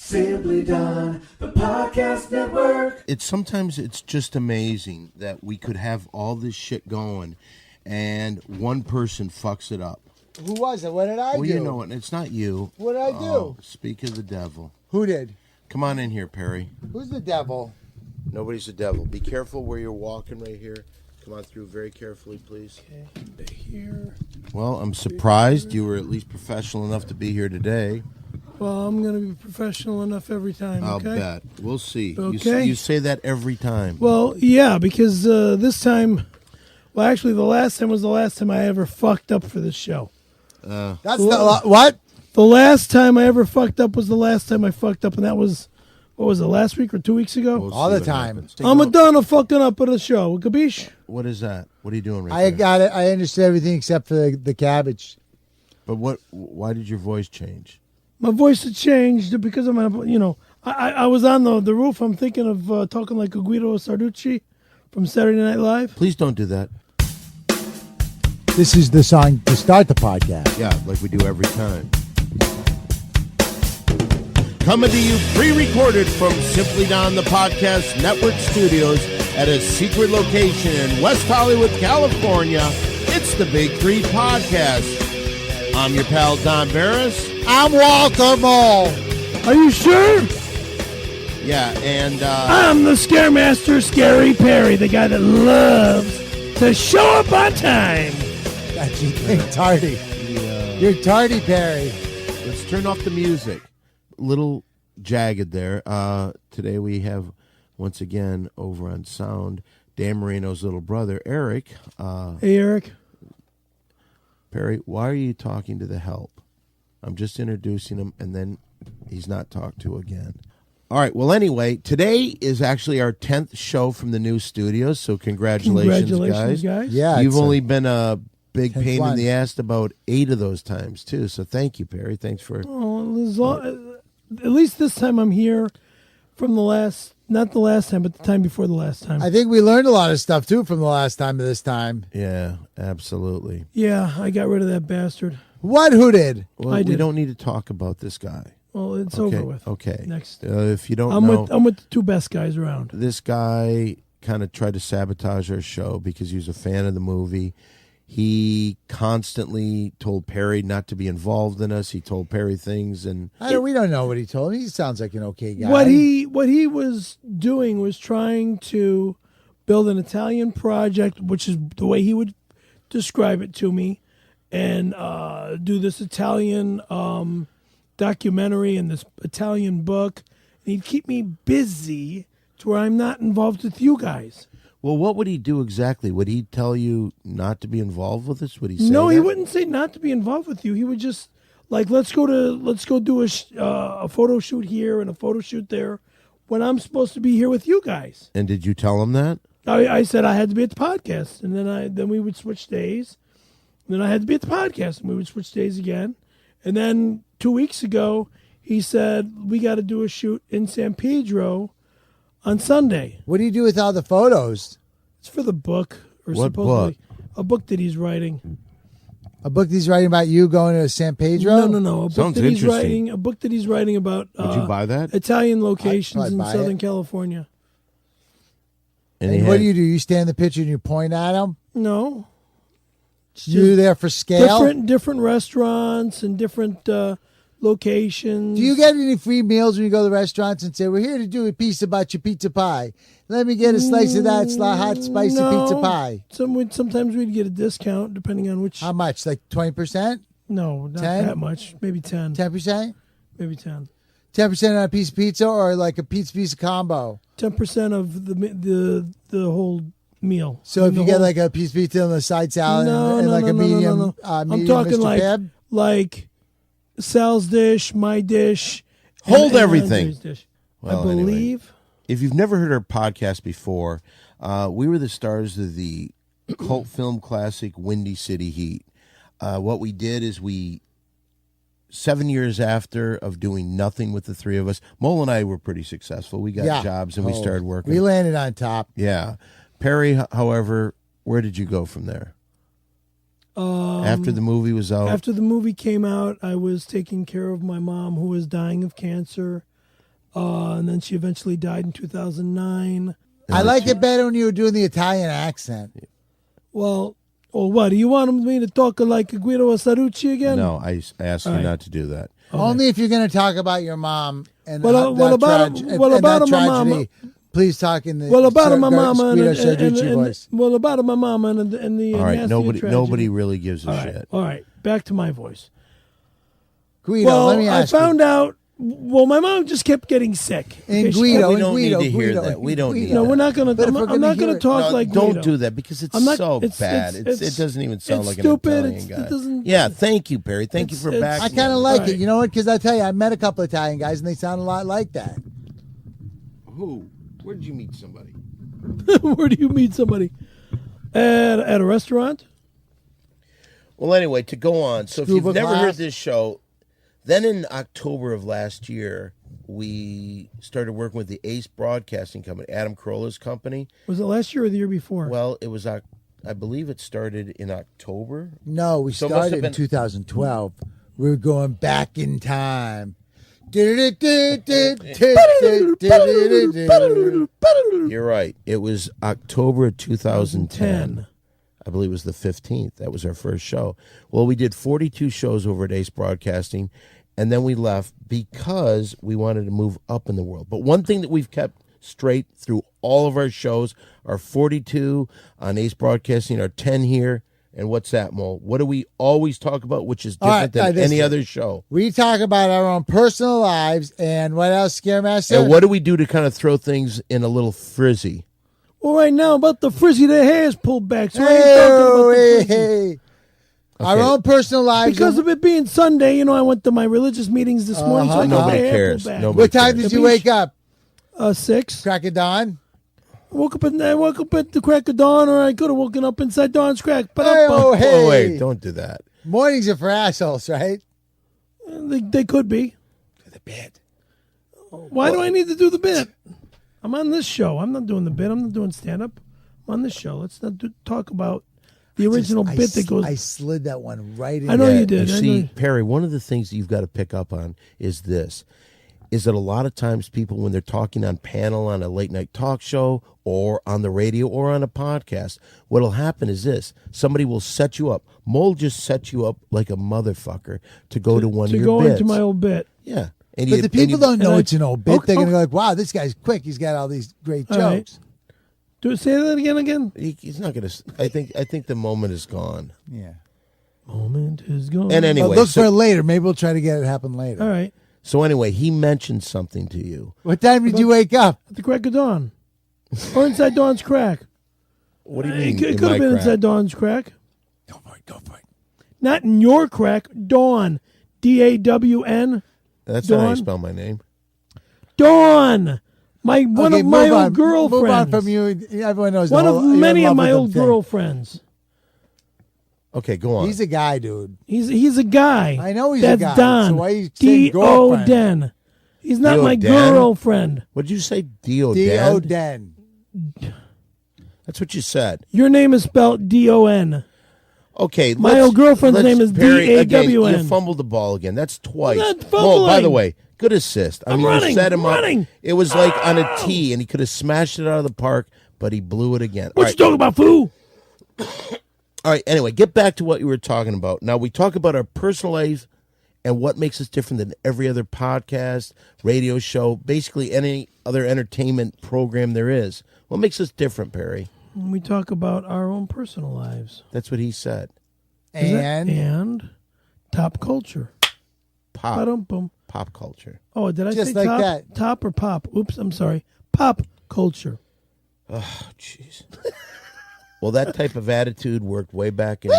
Simply Done, the podcast network. Sometimes it's just amazing that we could have all this shit going and one person fucks it up. Who was it? What did I do? Well, you know it. It's not you. What did I do? Speak of the devil. Who did? Come on in here, Perry. Who's the devil? Nobody's the devil. Be careful where you're walking right here. Come on through very carefully, please. Okay, here. Well, I'm surprised you were at least professional enough to be here today. Well, I'm going to be professional enough every time, I'll okay? bet. We'll see. Okay. You say that every time. Well, yeah, because this time, well, actually, the last time was the last time I ever fucked up for this show. That's what? The last time I ever fucked up was the last time I fucked up, and that was, what was it, last week or 2 weeks ago? We'll All see the what time. happens. I'm a done of fucking up at the show. Capiche? What is that? What are you doing right I there? got it. I understood everything except for the cabbage. But why did your voice change? My voice had changed because of my, I was on the roof. I'm thinking of talking like a Guido Sarducci from Saturday Night Live. Please don't do that. This is the song to start the podcast. Yeah, like we do every time. Coming to you pre-recorded from Simply Don the Podcast Network Studios at a secret location in West Hollywood, California. It's the Big Three Podcast. I'm your pal Don Barris. I'm Walter Mole. Are you sure? Yeah, and I'm the Scaremaster, Scary Perry, the guy that loves to show up on time. That's you think tardy. You're tardy, Perry. let's turn off the music. Little jagged there. Today we have, once again, over on sound, Dan Marino's little brother, Eric. Hey, Eric. Perry, why are you talking to the help? I'm just introducing him, and then he's not talked to again. All right, well, anyway, today is actually our 10th show from the new studios, so congratulations, guys. Yeah, You've only been a big Tenth pain one. in the ass about 8 of those times, too, so thank you, Perry. Thanks for... At least this time I'm here from the last, not the last time, but the time before the last time. I think we learned a lot of stuff, too, from the last time to this time. Yeah, absolutely. Yeah, I got rid of that bastard. What? Who did? Well, I we did. don't need to talk about this guy. Well, it's Okay, over with. Okay. Next. If you don't I'm know... with the two best guys around. This guy kind of tried to sabotage our show because he was a fan of the movie. He constantly told Perry not to be involved in us. He told Perry things, and We don't know what he told me. He sounds like an okay guy. What he was doing was trying to build an Italian project, which is the way he would describe it to me, and do this Italian documentary and this Italian book. And he'd keep me busy to where I'm not involved with you guys. well, what would he do exactly? Would he tell you not to be involved with us? Would he say No, he that? wouldn't say not to be involved with you. He would just like let's go do a photo shoot here and a photo shoot there, when I'm supposed to be here with you guys. And did you tell him that? I said I had to be at the podcast, and then we would switch days. And then I had to be at the podcast, and we would switch days again. And then 2 weeks ago, he said we got to do a shoot in San Pedro on Sunday. What do you do with all the photos? It's for the book, or What supposedly a book that he's writing. A book he's writing about you going to San Pedro? No. A book Sounds that he's interesting. writing. A book that he's writing about. Would you buy that? Italian locations probably in buy Southern it. California. And And what do? You stand in the picture and you point at them? No, it's You there for scale? different restaurants and different locations. Do you get any free meals when you go to the restaurants and say, we're here to do a piece about your pizza pie? Let me get a slice of that hot, spicy pizza pie. Sometimes we'd get a discount depending on which. How much? Like 20%? No, not 10? that much. Maybe 10. 10%? Maybe 10. 10% on a piece of pizza or like a pizza combo? 10% of the whole meal. So if you get like a piece of pizza and a side salad and like a medium, I'm medium talking Mr. like Sal's dish, my dish, Hold and everything. Andre's dish. Well, I anyway. believe. If you've never heard our podcast before, we were the stars of the cult film classic Windy City Heat. What we did is 7 years after of doing nothing with the three of us, Mole and I were pretty successful. We got jobs and we started working. We landed on top. Yeah. Perry, however, where did you go from there? After the movie was out? After the movie came out, I was taking care of my mom who was dying of cancer. And then she eventually died in 2009. I like it better when you were doing the Italian accent. Well, or what? Do you want me to talk like Guido Sarucci again? No, I asked you not to do that. Okay. Only if you're going to talk about your mom and about that my mama. tragedy. Please talk in the About my mama Guido and Sarducci voice. about my mama and the All right, nasty tragedy. nobody really gives a shit. All right, back to my voice. Guido, let me I ask you. found out. Well, my mom just kept getting sick. And Okay, Guido, we and don't Guido, need to hear Guido, that. We don't need No, that. we're not going to. But if we're I'm not gonna going to hear it- talk like don't Guido. do that because it's I'm not- so it's- bad. it's- It doesn't even sound it's like stupid. an Italian It doesn't- guy. Yeah, thank you, Perry. Thank you for it's- backing I kind of me. like Right. it. You know what? Because I tell you, I met a couple of Italian guys, and they sound a lot like that. Who? Where did you meet somebody? Where do you meet somebody? At a restaurant? Well, anyway, to go on. So if Scuba you've never class? heard this show, then in October of last year, we started working with the Ace Broadcasting Company, Adam Carolla's company. Was it last year or the year before? Well, it was, I believe it started in October. No, we So it must started have in been- 2012. We were going back in time. You're You're right. It was October of 2010. I believe it was the 15th. That was our first show. Well, we did 42 shows over at Ace Broadcasting, and then we left because we wanted to move up in the world. But one thing that we've kept straight through all of our shows, our 42 on Ace Broadcasting, our 10 here, and what's that, Mo? What do we always talk about, which is different than any other show? We talk about our own personal lives and what else, Scaremaster? And what do we do to kind of throw things in a little frizzy? Well, right now, about the frizzy, their hair is pulled back. So I ain't talking about the frizzy. Hey. Our Okay. own personal lives. Because of it being Sunday, I went to my religious meetings this morning, so I got my Nobody hair cares. pulled back. Nobody What time cares. did you wake up? 6. Crack of dawn? I woke up at the crack of dawn, or I could have woken up inside dawn's crack. But Oh, hey. Oh, wait, don't do that. Mornings are for assholes, right? they could be. The bed. Why do I need to do the bit? I'm on this show. I'm not doing the bit. I'm not doing stand-up. I'm on this show. Let's not talk about the original bit that goes. I slid that one right in. I know there. you did. I See, know. Perry, one of the things that you've got to pick up on is this. Is that a lot of times people, when they're talking on panel on a late night talk show or on the radio or on a podcast, what'll happen is this. Somebody will set you up. Mole just set you up like a motherfucker to go to one to of your go bits. into my old bit. Yeah. And But the people don't know and I- it's an old bit. Okay, They're going to okay. be like, wow, this guy's quick. He's got all these great All right. jokes. Say that again. He's not going to. I think the moment is gone. Yeah. Moment is gone. And anyway, But look so- for it later. Maybe we'll try to get it happen later. All right. So anyway, he mentioned something to you. What time did you wake up? At the crack of dawn. Or inside dawn's crack. What do you It mean? could in have my been crack? inside dawn's crack. Go for it. Go for it. Not in your crack. Dawn. Dawn. That's not how you Dawn? spell my name. Dawn. One Okay, of my move old on. girlfriends. Move on from you. Everyone knows. One the of whole- you're in many of love my with old him. girlfriends. Okay, go on. He's a guy, dude. He's a guy. I know he's That's a guy. Don. So why you saying girlfriend? D-O-Den. He's not my D-O-Den? girlfriend. What did you say? Dio D-O-Den. That's what you said. Your name is spelled D-O-N. Okay, My old girlfriend's name is Perry, again, D-A-W-N. You fumbled the ball again. That's twice. I'm not Oh, by the fumbling. way, good assist. I I'm mean, running, you set him running. up. It was like on a tee, and he could have smashed it out of the park, but he blew it again. What you talking about, fool? All right, anyway, get back to what you were talking about. Now, we talk about our personal life and what makes us different than every other podcast, radio show, basically any other entertainment program there is. What makes us different, Perry? We talk about our own personal lives. That's what he said. Is that- And and top culture. Pop. Ba-dum-bum. Pop culture. Oh, did I Just say like top? that. Top or pop? Oops, I'm sorry. Pop culture. Oh, jeez. Well, that type of attitude worked way back in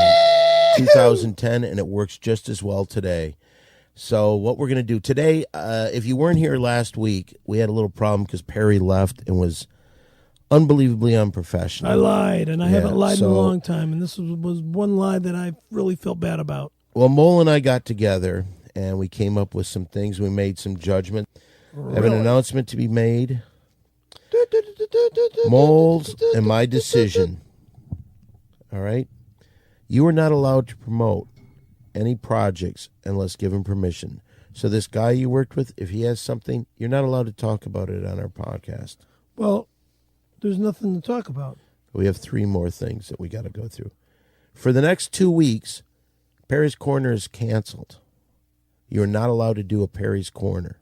2010, and it works just as well today. So what we're going to do today, if you weren't here last week, we had a little problem because Perry left and was unbelievably unprofessional. I lied, and I haven't lied in a so- long time, and this was one lie that I really felt bad about. Well, Mole and I got together, and we came up with some things. We made some judgment. I have an announcement to be made. Moles and my decision. All right? You are not allowed to promote any projects unless given permission. So this guy you worked with, if he has something, you're not allowed to talk about it on our podcast. Well, there's nothing to talk about. We have 3 more things that we got to go through. For the next 2 weeks, Perry's Corner is canceled. You're not allowed to do a Perry's Corner.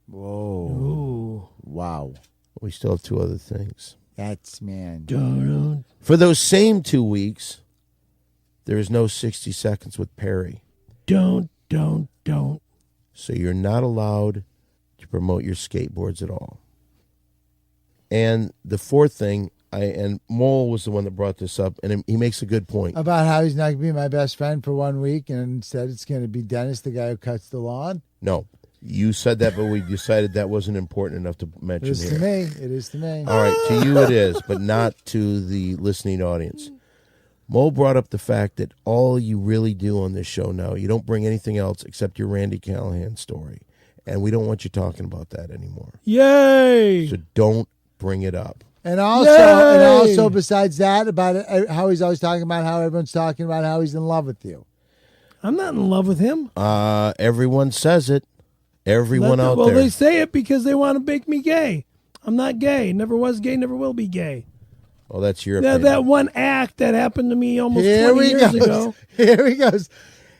Whoa. Ooh. Wow. We still have 2 other things. That's, man. Dun, For those same 2 weeks, there is no 60 Seconds with Perry. don't. So you're not allowed to promote your skateboards at all. And the 4th thing, and Mole was the one that brought this up, and he makes a good point. About how he's not going to be my best friend for 1 week, and instead it's going to be Dennis, the guy who cuts the lawn. No, you said that, but we decided that wasn't important enough to mention It is here. to me. It is to me. All right, to you it is, but not to the listening audience. Mo brought up the fact that all you really do on this show now, you don't bring anything else except your Randy Callahan story. And we don't want you talking about that anymore. Yay! So don't bring it up. And also, besides that, about it, how he's always talking about how everyone's talking about how he's in love with you. I'm not in love with him. Everyone says it. Everyone out well, there. they say it because they want to make me gay. I'm not gay. Never was gay. Never will be gay. Well, that's your opinion. That one act that happened to me almost Here 20 years ago. Here he goes.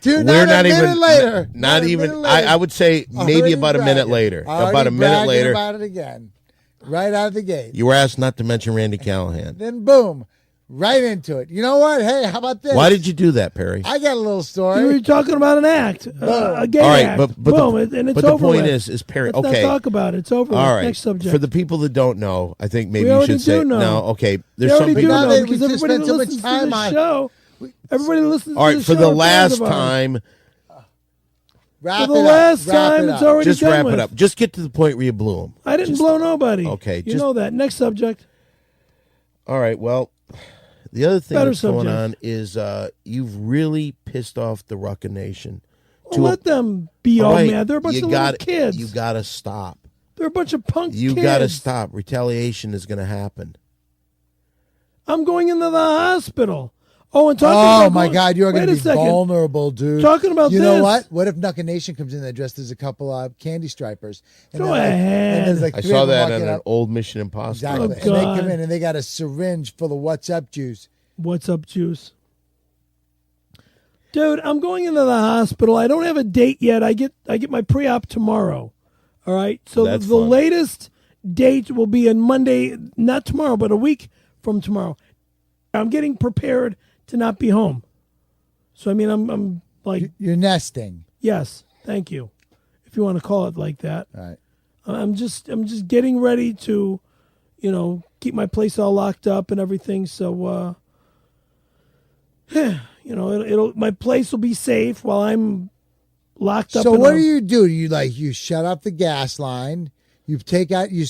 We're not not a even minute later. Not a even. minute later. I would say maybe Already about a minute bragging. later. Already About a minute bragging later. about it again. Right out of the gate. You were asked not to mention Randy Callahan. Then boom, right into it. You know what? Hey, how about this? Why did you do that, Perry? I got a little story. You were talking about an act, a gay All right, act. but Boom, the, and it's but the over point with. is Perry. Let's okay, not talk about it. It's over. all with. right. Next subject. For the people that don't know, I think maybe We you already should say do know. no. Okay, there's They already something. do Now know that because we just everybody spent so much listens to time the on it. show. Everybody listens All to right, the for show. the cares last about it. time, Wrap For it the up. last Wrap time, it it's up. already just done wrap with. it up. Just get to the point where you blew him. I didn't blow nobody. Okay, You just- know that. Next subject. All right. Well, the other thing Better that's going subject. on is you've really pissed off the Rucka Nation. Well, let them be all right, mad. They're a bunch you of gotta- little kids. You got to stop. They're a bunch of punk You kids. got to stop. Retaliation is going to happen. I'm going into the hospital. Oh, and talking Oh about my going- God, you're going Wait to a be second. vulnerable, dude. Talking about you know this. what? What if Nucka Nation comes in there dressed as a couple candy stripers? And Go then, ahead. And there's like I three saw of them that walking on an up. old Mission Impossible. Exactly. Oh, and they God. come in and they got a syringe full of What's Up juice. What's up, juice? Dude, I'm going into the hospital. I don't have a date yet. I get my pre-op tomorrow. All right. So That's the fun. latest date will be on Monday, not tomorrow, but a week from tomorrow. I'm getting prepared to not be home. So I mean, I'm like, You're nesting. yes, thank you, if you want to call it like that. All right. I'm just getting ready to, keep my place all locked up and everything. So, it'll my place will be safe while I'm locked up. So in what a- do? You shut off the gas line. You take out, you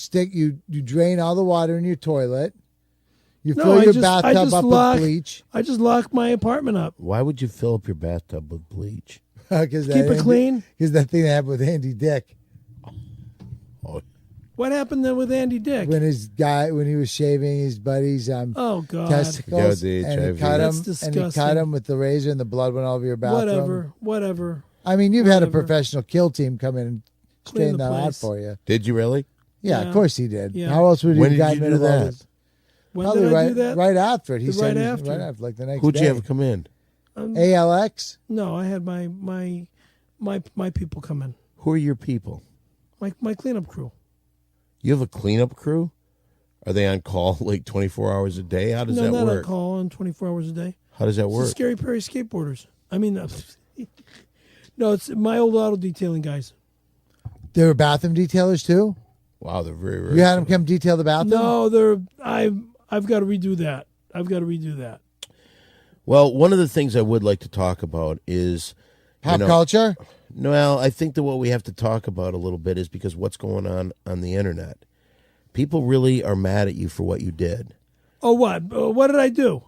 drain all the water in your toilet. You No, fill I your just- I bathtub just up lock- with bleach. I just locked my apartment up. Why would you fill up your bathtub with bleach? Keep Keep it clean. Because that thing that happened with Andy Dick Oh, What happened then with Andy Dick? when he was shaving his buddy's Oh God. testicles Yeah, the and he HIV. cut That's him disgusting. with the razor and the blood went all over your bathroom. Whatever. I mean, you've had a Whatever. professional kill team come in and Clean straighten the that out place. for you. did you really? Yeah, Yeah. of course he did. Yeah. How else would he When have did gotten you rid do of all that? this? When Probably did I right, do that? right after it. He The said right he was- after. right after, like the next Who'd day. you have come in? ALX? No, I had my people come in. Who are your people? My cleanup crew. You have a cleanup crew? Are they on call like 24 hours a day? How does No, that not work? on call on 24 hours a day. How does that It's the work? Scary Perry skateboarders. I mean, no, it's my old auto detailing guys. There were bathroom detailers too? Wow, they're very, very You had them come detail the bathroom? No, I've got to redo that. Well, one of the things I would like to talk about is Pop culture? Well, I think that what we have to talk about a little bit is because what's going on the internet. People really are mad at you for what you did. Oh, what? What did I do?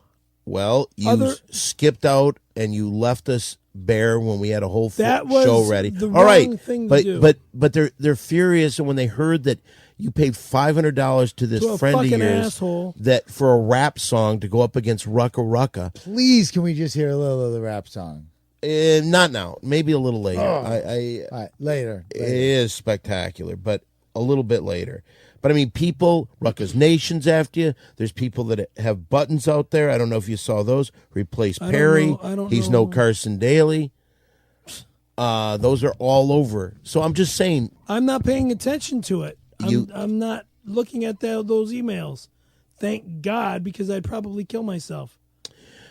Well, you skipped out and you left us bare when we had a whole That was show ready. the All right, wrong thing to but do. but they're furious, and when they heard that you paid $500 to this To a friend of fucking yours asshole. that for a rap song to go up against Rucka Rucka. Please, can we just hear a little of the rap song? Not now. Maybe a little later. All right, later. It is spectacular, but a little bit later. But I mean, people, Ruckus Nation's after you. There's people that have buttons out there. I don't know if you saw those. Replace Perry. I don't He's know. no Carson Daly. Those are all over. So I'm just saying. I'm not paying attention to it. I'm not looking at those emails. Thank God, because I'd probably kill myself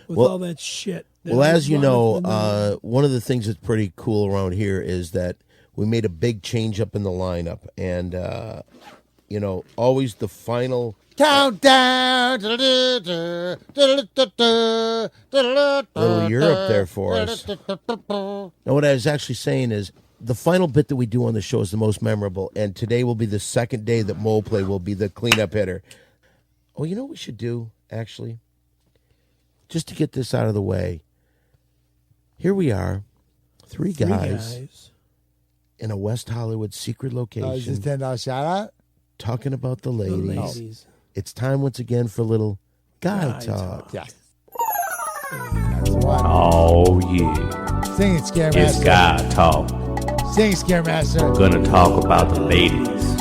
with all that shit. Well, as you know, one of the things that's pretty cool around here is that we made a big change up in the lineup. And, always the final countdown. little Europe there for us. Now, what I was actually saying is the final bit that we do on the show is the most memorable. And today will be the second day that Mole Play will be the cleanup hitter. Oh, you know what we should do, actually? Just to get this out of the way. Here we are, three guys in a West Hollywood secret location. Is this $10 shout out? Talking about the ladies. ladies. It's time once again for a little guy talk. Yeah. That's the one. Oh, yeah. Sing it, Scare It's Master. guy talk. Sing it, Scare Master. Gonna talk about the ladies.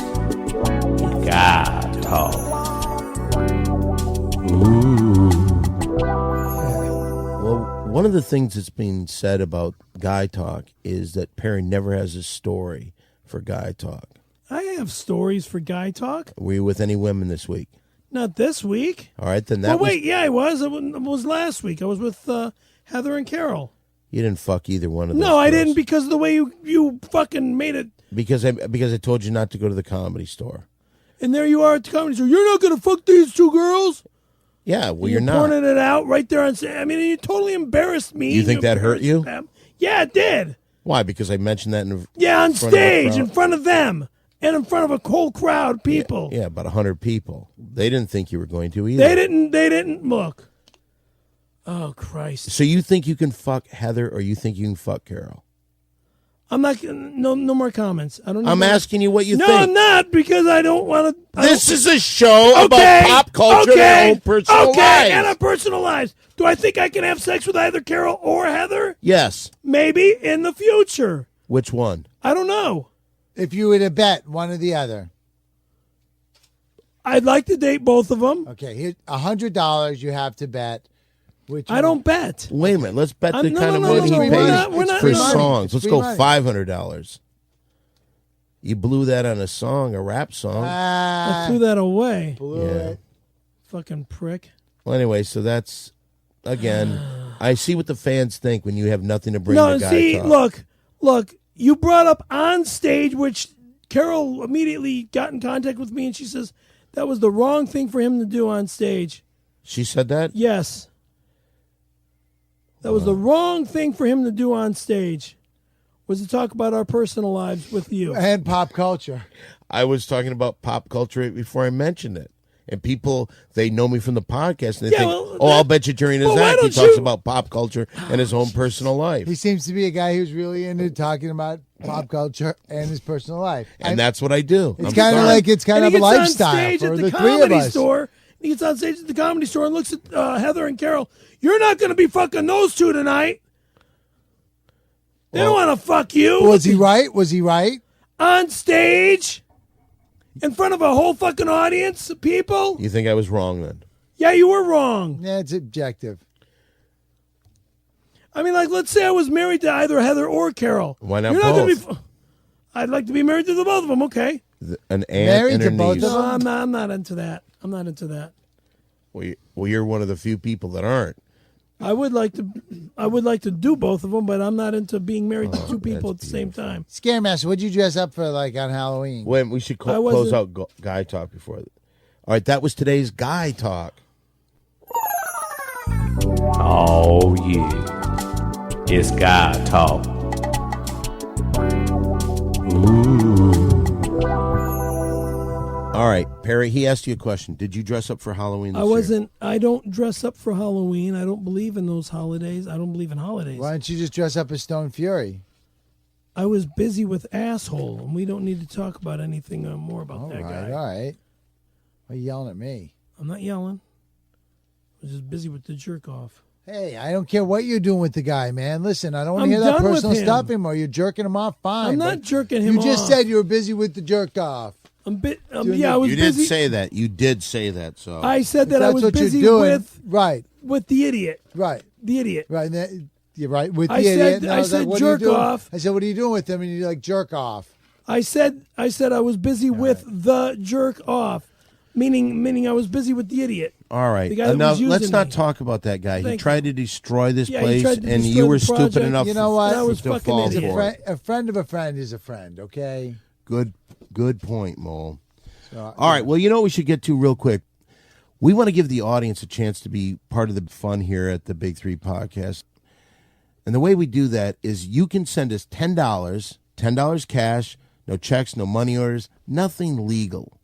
Guy talk. Well, one of the things that's being said about guy talk is that Perry never has a story for guy talk. I have stories for guy talk. Were you with any women this week? Not this week. All right, then that Wait, yeah, I was. It was last week. I was with Heather and Carol. You didn't fuck either one of those. No, I girls. didn't, because of the way you fucking made it. Because I told you not to go to the Comedy Store. And there you are at the comedy store. You're not going to fuck these two girls? Yeah, well, You're you're not. pointing it out right there on stage. I mean, you totally embarrassed me. You think that hurt you? Them. Yeah, it did. Why? Because I mentioned that in On front of a stage, crowd. in front of them, and in front of a whole crowd of people. Yeah, about 100 people. They didn't think you were going to either. They didn't look. Oh, Christ. So you think you can fuck Heather, or you think you can fuck Carol? I'm not. No more comments. I don't know. I'm asking you what you no, think. I'm not, because I don't want to. This is a show about pop culture and their own personal lives. And our personal lives. Do I think I can have sex with either Carol or Heather? Yes. Maybe in the future. Which one? I don't know. If you were to bet one or the other. I'd like to date both of them. Okay, here $100 you have to bet. Which I don't bet. Wait a minute. Let's bet the No, kind of no, money no, he we're pays not- we're not- for free money. songs. Let's Free go money. $500. You blew that on a song, a rap song. I threw that away. Blew Yeah. it. Fucking prick. Well, anyway, so that's, again, I see what the fans think when you have nothing to bring No, to guy see, talk. look. You brought up on stage, which Carol immediately got in contact with me, and she says that was the wrong thing for him to do on stage. She said that? Yes. That was the wrong thing for him to do on stage, was to talk about our personal lives with you. And pop culture. I was talking about pop culture before I mentioned it. And people, they know me from the podcast, and they think, I'll bet you during his Well, why act he don't talks you- about pop culture and his own personal life. He seems to be a guy who's really into talking about pop culture and his personal life. And that's what I do. It's I'm kind of sorry. like it's kind And of he a gets on lifestyle stage for at the the three of comedy us. store. He gets on stage at the comedy store and looks at Heather and Carol. You're not going to be fucking those two tonight. They don't want to fuck you. Was he right? Was he right? On stage, in front of a whole fucking audience of people. You think I was wrong then? Yeah, you were wrong. Yeah, it's objective. I mean, like, let's say I was married to either Heather or Carol. Why not You're not both? Gonna be, I'd like to be married to the both of them. Okay. An aunt Married and her to both niece. of them? No, I'm not into that. I'm not into that. Well, you're one of the few people that aren't. I would like to do both of them, but I'm not into being married to two people at the same time. Scare Master, what'd you dress up for like on Halloween? Wait, we should I close wasn't- out guy talk before. All right, that was today's guy talk. Oh, yeah. It's guy talk. All right, Perry, he asked you a question. Did you dress up for Halloween this I year? wasn't. I don't dress up for Halloween. I don't believe in those holidays. I don't believe in holidays. Why don't you just dress up as Stone Fury? I was busy with asshole, and we don't need to talk about anything more about All that right, guy. all right. Why are you yelling at me? I'm not yelling. I was just busy with the jerk off. Hey, I don't care what you're doing with the guy, man. Listen, I don't want to I'm hear that done with personal him. stuff anymore. You're jerking him off, fine. I'm not but jerking him You just off. said you were busy with the jerk off. I You was You did busy. say that. You did say that. So I said that That's I was what busy you're doing. with Right, the idiot. right, The idiot. right. And that, you're right with the I idiot. said- And I was like, said what are you jerk doing? off. I said, what are you doing with him? And you're like, jerk off. I said I was busy with the jerk off, meaning I was busy with the idiot. all right. The guy that Enough. was using Let's not me. talk about that guy. He Thank tried to destroy this Yeah, he place, tried to and destroy you the were stupid project. enough. You know what? And I was to fucking fall idiot. for it. A friend of a friend is a friend, okay? Good point, Mole. So, All right. Well, you know what we should get to real quick. We want to give the audience a chance to be part of the fun here at the Big Three Podcast. And the way we do that is you can send us $10 cash, no checks, no money orders, nothing legal.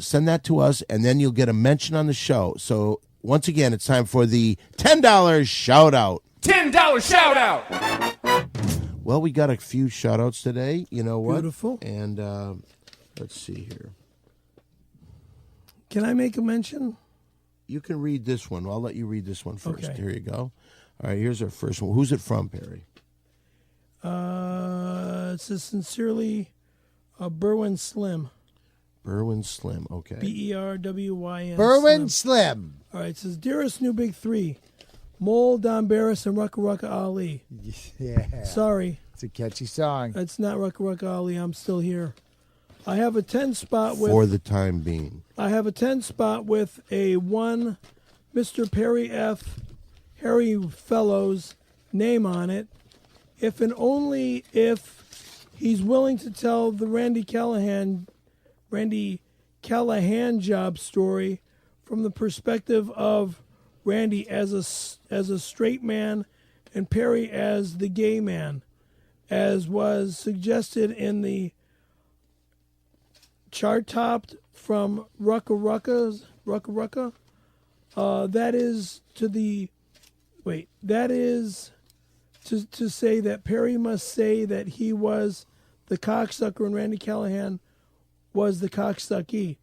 Send that to us, and then you'll get a mention on the show. So once again, it's time for the $10 shout out. $10 shout out. Well, we got a few shout outs today. You know what? Beautiful. And let's see here. Can I make a mention? You can read this one. I'll let you read this one first. Okay. Here you go. All right, here's our first one. Who's it from, Perry? It says sincerely, Berwyn Slim. Berwyn Slim. Okay. Berwyn. Berwyn Slim. All right. It says, dearest new big three, Mole, Don Barris, and Rucka Rucka Ali. Yeah. Sorry, It's a catchy song. it's not Rucka Rucka Ali. I'm still here. I have a 10 spot with. For the time being. I have a 10 spot with a 1 Mr. Perry F. Harry Fellows name on it. If and only if he's willing to tell the Randy Callahan job story from the perspective of Randy as a straight man and Perry as the gay man, as was suggested in the chart topped from Rucka Rucka. That is to say that Perry must say that he was the cocksucker and Randy Callahan was the cocksucky.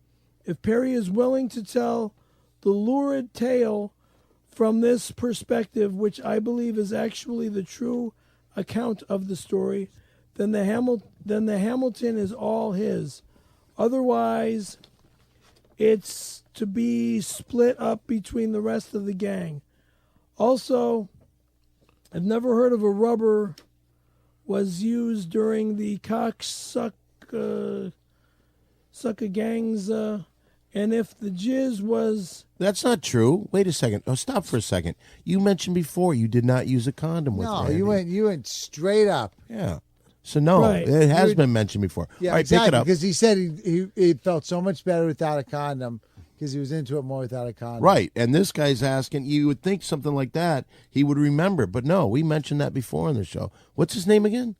If Perry is willing to tell the lurid tale from this perspective, which I believe is actually the true account of the story, then the Hamilton is all his. Otherwise, it's to be split up between the rest of the gang. Also, I've never heard of a rubber was used during the sucker gangs, and if the jizz was... That's not true. Wait a second. Oh, stop for a second. You mentioned before you did not use a condom with No, Randy. you went straight up. Yeah. So, no, Right. it has been mentioned before. Yeah, All right, exactly. pick it up. Because he said he felt so much better without a condom because he was into it more without a condom. Right. And this guy's asking, you would think something like that he would remember. But no, we mentioned that before on the show. What's his name again?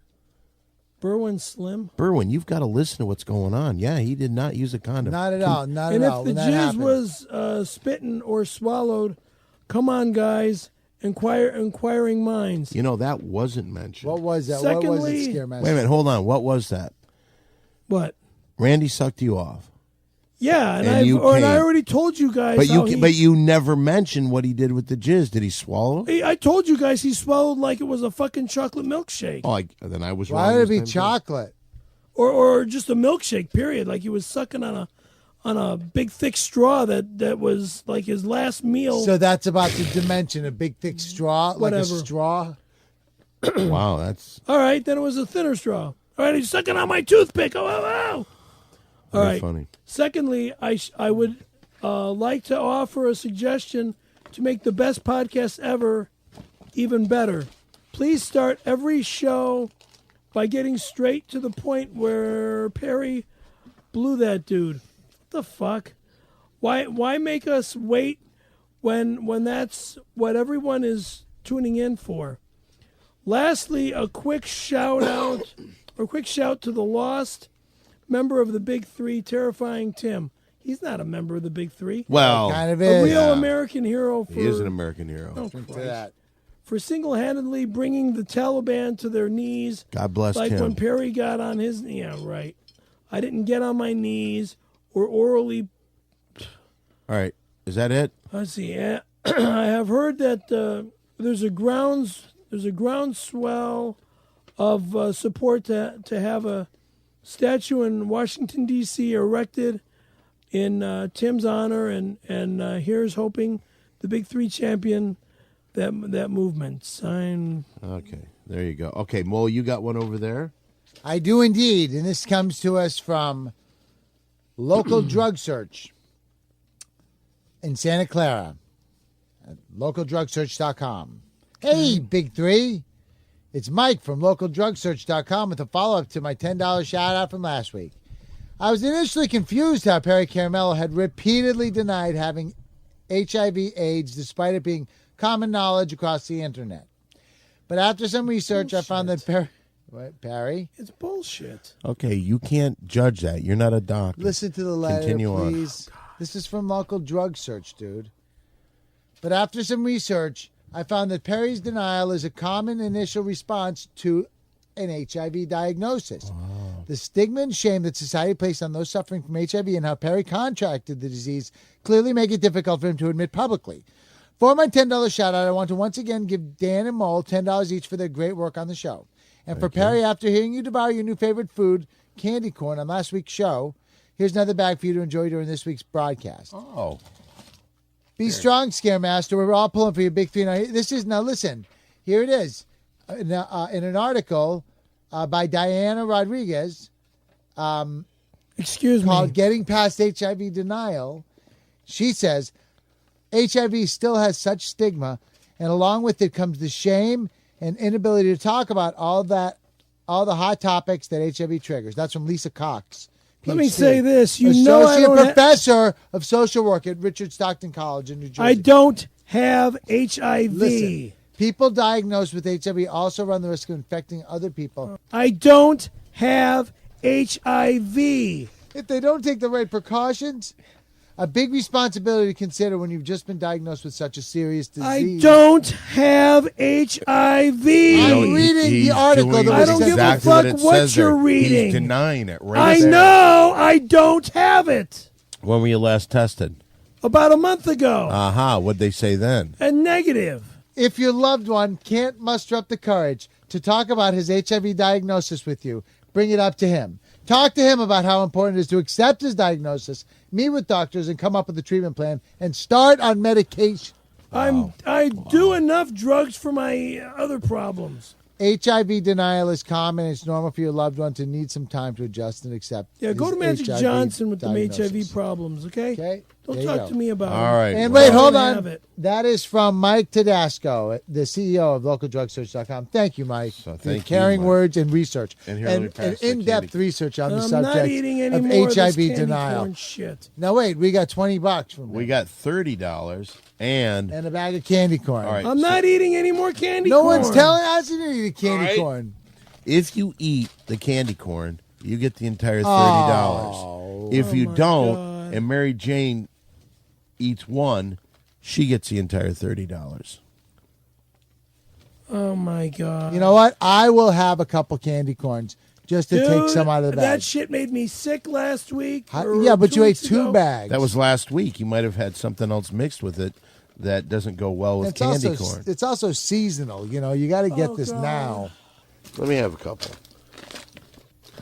Berwyn Slim. Berwyn, you've got to listen to what's going on. Yeah, he did not use a condom. Not at all. Not And at if all. the When that jizz happened. was spitting or swallowed, come on, guys, inquiring minds. You know, that wasn't mentioned. What was that? What was Secondly- it, Scare Wait a minute. Hold on. What was that? What? Randy sucked you off. Yeah, and, And I you can't. already told you guys. But how but you never mentioned what he did with the jizz. Did he swallow? I told you guys he swallowed like it was a fucking chocolate milkshake, Oh, then I was wrong. Why would it this be time, too. chocolate? or just a milkshake. Period. Like he was sucking on a big thick straw that was like his last meal. So that's about the dimension, a big thick straw, like Whatever. a straw. Wow, that's All right, then it was a thinner straw. All right, he's sucking on my toothpick. Oh, wow. All very right. funny. Secondly, I would like to offer a suggestion to make the best podcast ever even better. Please start every show by getting straight to the point where Perry blew that dude. What the fuck? Why make us wait when that's what everyone is tuning in for? Lastly, a quick shout to the lost member of the Big Three, Terrifying Tim. He's not a member of the Big Three. Well, Kind of A is. real American hero for he is an American hero. Oh, To Christ. that. For single-handedly bringing the Taliban to their knees. God bless like him. when Perry got on his... Yeah, right. I didn't get on my knees or orally... All right, is that it? Let's see. I have heard that there's a groundswell of support to have a statue in Washington D.C. erected in Tim's honor, and here's hoping the Big Three champion that movement. Sign. Okay, there you go. Okay, Mole, you got one over there? I do indeed, and this comes to us from Local Drug Search in Santa Clara at localdrugsearch.com. Hey, Big Three. It's Mike from localdrugsearch.com with a follow-up to my $10 shout-out from last week. I was initially confused how Perry Caramello had repeatedly denied having HIV/AIDS despite it being common knowledge across the internet. But after some research, I found that Perry? It's bullshit. Okay, you can't judge that. You're not a doctor. Listen to the letter, Continue please. This is from Local Drug Search, dude. But after some research, I found that Perry's denial is a common initial response to an HIV diagnosis. Wow. The stigma and shame that society placed on those suffering from HIV and how Perry contracted the disease clearly make it difficult for him to admit publicly. For my $10 shout-out, I want to once again give Dan and Mole $10 each for their great work on the show. And for Perry, after hearing you devour your new favorite food, candy corn, on last week's show, here's another bag for you to enjoy during this week's broadcast. Oh. Be strong, Scaremaster. We're all pulling for your Big Three. Now listen, here it is. In an article by Diana Rodriguez Excuse called me. Getting Past HIV Denial, she says, HIV still has such stigma, and along with it comes the shame and inability to talk about all the hot topics that HIV triggers. That's from Lisa Cox. Let me PhD, say this. You know I Associate don't Professor of Social Work at Richard Stockton College in New Jersey. I don't have HIV. Listen, people diagnosed with HIV also run the risk of infecting other people. I don't have HIV. If they don't take the right precautions, a big responsibility to consider when you've just been diagnosed with such a serious disease. I don't have HIV. I'm reading the article that was I don't give a fuck what you're reading. He's denying it right I there. know I don't have it. When were you last tested? About a month ago. Aha, what'd they say then? A negative. If your loved one can't muster up the courage to talk about his HIV diagnosis with you, bring it up to him. Talk to him about how important it is to accept his diagnosis, meet with doctors, and come up with a treatment plan, and start on medication. I do enough drugs for my other problems. HIV denial is common. It's normal for your loved one to need some time to adjust and accept. Yeah, go to his Magic HIV Johnson with diagnosis. them HIV problems, okay? Okay. Don't there you talk go. to me about All it. right. And well, wait, hold I have on. it. That is from Mike Tedesco, the CEO of localdrugsearch.com. Thank you, Mike. So for thank you, caring Mike. words and research. And here, let me pass the in-depth candy. research on the I'm subject not eating any of more of this HIV candy denial. corn shit. Now, wait, we got $20 from We him. got $30 and And a bag of candy corn. all right. I'm not eating any more candy No corn. one's telling us you to eat candy All right. corn. If you eat the candy corn, you get the entire $30. Oh. If you my don't, God. and Mary Jane eats one, she gets the entire $30. Oh, my God. You know what? I will have a couple candy corns just to take Dude, some out of the bag. that shit made me sick last week. or Yeah, but 2 you ate weeks 2 ago. bags. That was last week. You might have had something else mixed with it that doesn't go well with candy corn. It's also seasonal. You know, you got to get Oh, this God. now. Let me have a couple.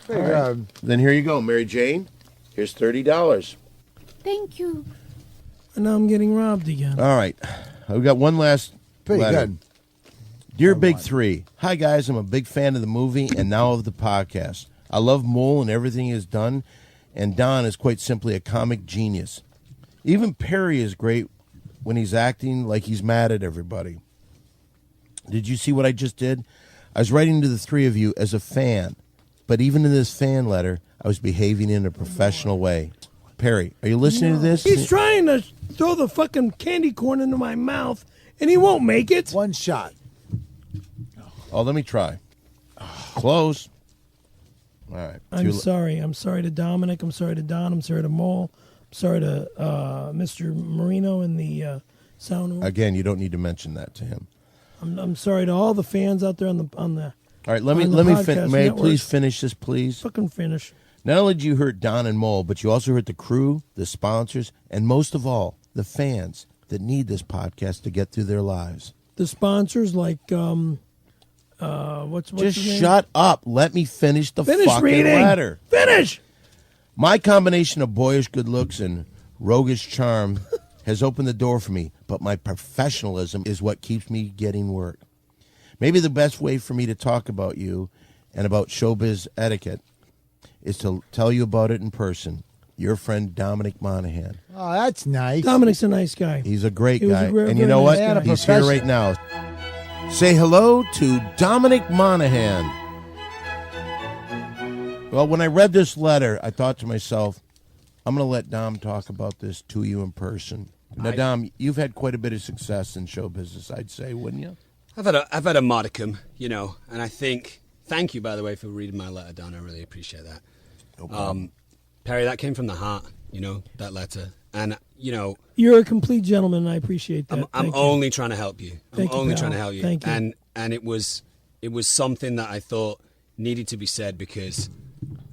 There you go. Then here you go, Mary Jane. Here's $30. Thank you. And now I'm getting robbed again. All right. I've got one last Pretty letter. good. Dear Big Three, hi guys, I'm a big fan of the movie and now of the podcast. I love Mole and everything he has done, and Don is quite simply a comic genius. Even Perry is great when he's acting like he's mad at everybody. Did you see what I just did? I was writing to the three of you as a fan, but even in this fan letter, I was behaving in a professional way. Perry, are you listening to this? He's trying to throw the fucking candy corn into my mouth, and he won't make it. One shot. Oh, let me try. Close. All right. I'm sorry. I'm sorry to Dominic. I'm sorry to Don. I'm sorry to Mole. I'm sorry to Mr. Marino in the sound room. Again, you don't need to mention that to him. I'm sorry to all the fans out there on the All right, let me on the podcast may I network. please finish this, please? fucking finish. Not only did you hurt Don and Mole, but you also hurt the crew, the sponsors, and most of all, the fans that need this podcast to get through their lives. The sponsors like what's Just his name? shut up. Let me finish the Finish fucking reading. letter. Finish. My combination of boyish good looks and roguish charm has opened the door for me, but my professionalism is what keeps me getting work. Maybe the best way for me to talk about you and about showbiz etiquette is to tell you about it in person. Your friend Dominic Monaghan. Oh, that's nice. Dominic's a nice guy. He's a great He was guy. a very, And you very know nice what? guy. And a He's here right now. Say hello to Dominic Monaghan. Well, when I read this letter, I thought to myself, I'm going to let Dom talk about this to you in person. Now, Dom, you've had quite a bit of success in show business, I'd say, wouldn't you? I've had a modicum, and I think, thank you, by the way, for reading my letter, Don. I really appreciate that. No problem. Perry, that came from the heart, that letter. And, You're a complete gentleman, and I appreciate that. I'm Thank you. only trying to help you. Thank you, I'm only pal. trying to help you. Thank you. And it was something that I thought needed to be said because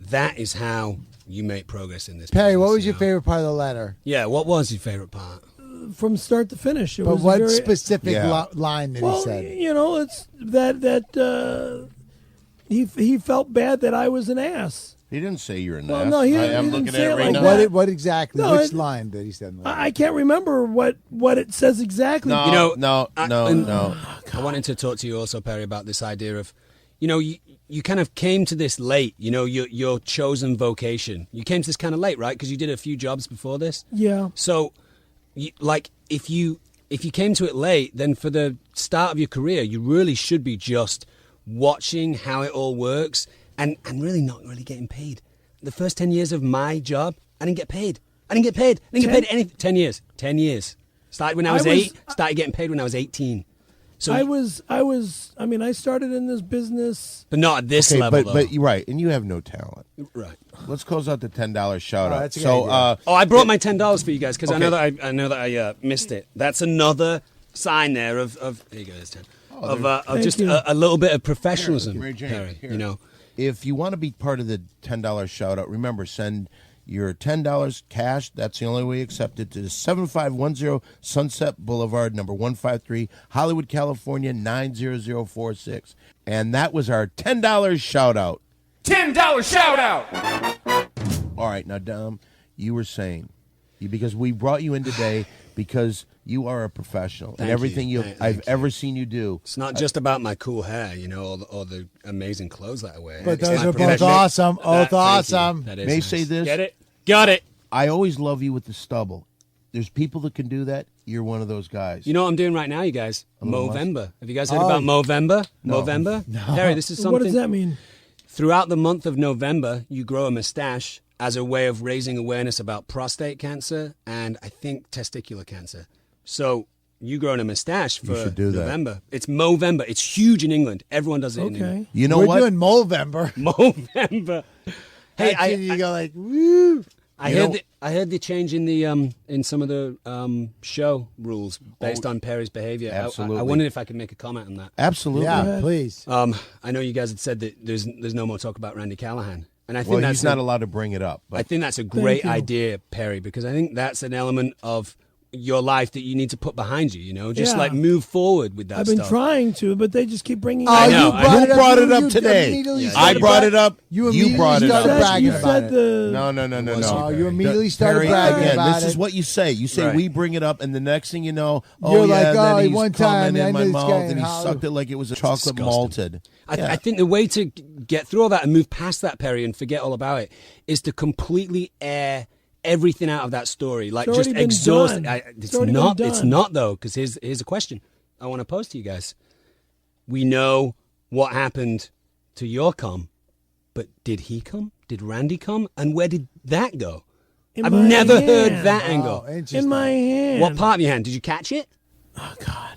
that is how you make progress in this Perry, business, what was your know? favorite part of the letter? Yeah, what was your favorite part? From start to finish. It But was what very, specific Yeah. line that well, he said? it's that he felt bad that I was an ass. He didn't say you're an Well, ass. no, he I'm didn't looking say at it it right like now. that. What exactly? No, Which it- line did he say in the letter? I can't remember what it says exactly. No, You know, no. I wanted to talk to you also, Perry, about this idea of, you kind of came to this late, your chosen vocation. You came to this kind of late, right? Because you did a few jobs before this. Yeah. So, if you came to it late, then for the start of your career, you really should be just watching how it all works and really not really getting paid. The first 10 years of my job, I didn't get paid. I didn't get paid anything. 10 years. 10 years. Started when I was 8. Started getting paid when I was 18. So I started in this business. but not at this Okay, level, but though. you're right, and you have no talent. Right. Let's close out the $10 shout out. that's a good So, idea. Oh, I brought my $10 for you guys because Okay. I know that I missed it. That's another sign there of there you go, there's 10. Of Thank just you. a little bit of professionalism, Mary Jane, Perry. here. If you want to be part of the $10 shout out, remember, send your $10 cash. That's the only way you accept it to 7510 Sunset Boulevard, number 153, Hollywood, California, 90046. And that was our $10 shout out. $10 shout out. All right, now, Dom, you were saying, because we brought you in today because you are a professional. Thank and you. everything Thank I've you. ever seen you do. It's not just about my cool hair, or the amazing clothes that I wear. But It's those my are both profession- awesome. That- Both thank you. awesome. That is May I nice. say this? Get it? Got it. I always love you with the stubble. There's people that can do that. You're one of those guys. You know what I'm doing right now, you guys? little what? Movember. Have you guys heard about Movember? No. Movember? Perry, this is something. What does that mean? Throughout the month of November, you grow a mustache as a way of raising awareness about prostate cancer and I think testicular cancer. So you growing a mustache for should do that. November. It's Movember. It's huge in England. Everyone does it in England. Okay. You know We're what? doing Movember. Movember. Hey, That's when you go like, woo. I heard the change in the in some of the show rules based on Perry's behavior. Absolutely. I wondered if I could make a comment on that. Absolutely. Yeah, please. I know you guys had said that there's no more talk about Randy Callahan, and I think Well, that's he's not allowed to bring it up. I But think that's a great you. idea, Perry, because I think that's an element of your life that you need to put behind you. Just Yeah. like move forward with that I've been stuff. trying to, but they just keep bringing. I it know. up. I who brought it up You today? immediately Yeah, I started brought bra- it up. You You immediately brought it started up. bragging You about said it. the no. Oh, you Perry. immediately started Perry, bragging again, about this it. is what you say. You say Right. we bring it up, and the next thing you know, You're yeah, like, then oh, he's one coming time, I in my knew this mouth, guy and in he Hollywood. sucked it like it was a chocolate disgusting. malted. I think the way to get through all that and move past that, Perry, and forget all about it is to completely air everything out of that story. Like It's just already been exhaust done. it. It's already been It's done. not though, because here's a question I want to pose to you guys. We know what happened to your cum, but did he come? Did Randy come? And where did that go? In I've my never hand. heard that angle. Oh, interesting. in my hand. What part of your hand? Did you catch it? Oh God!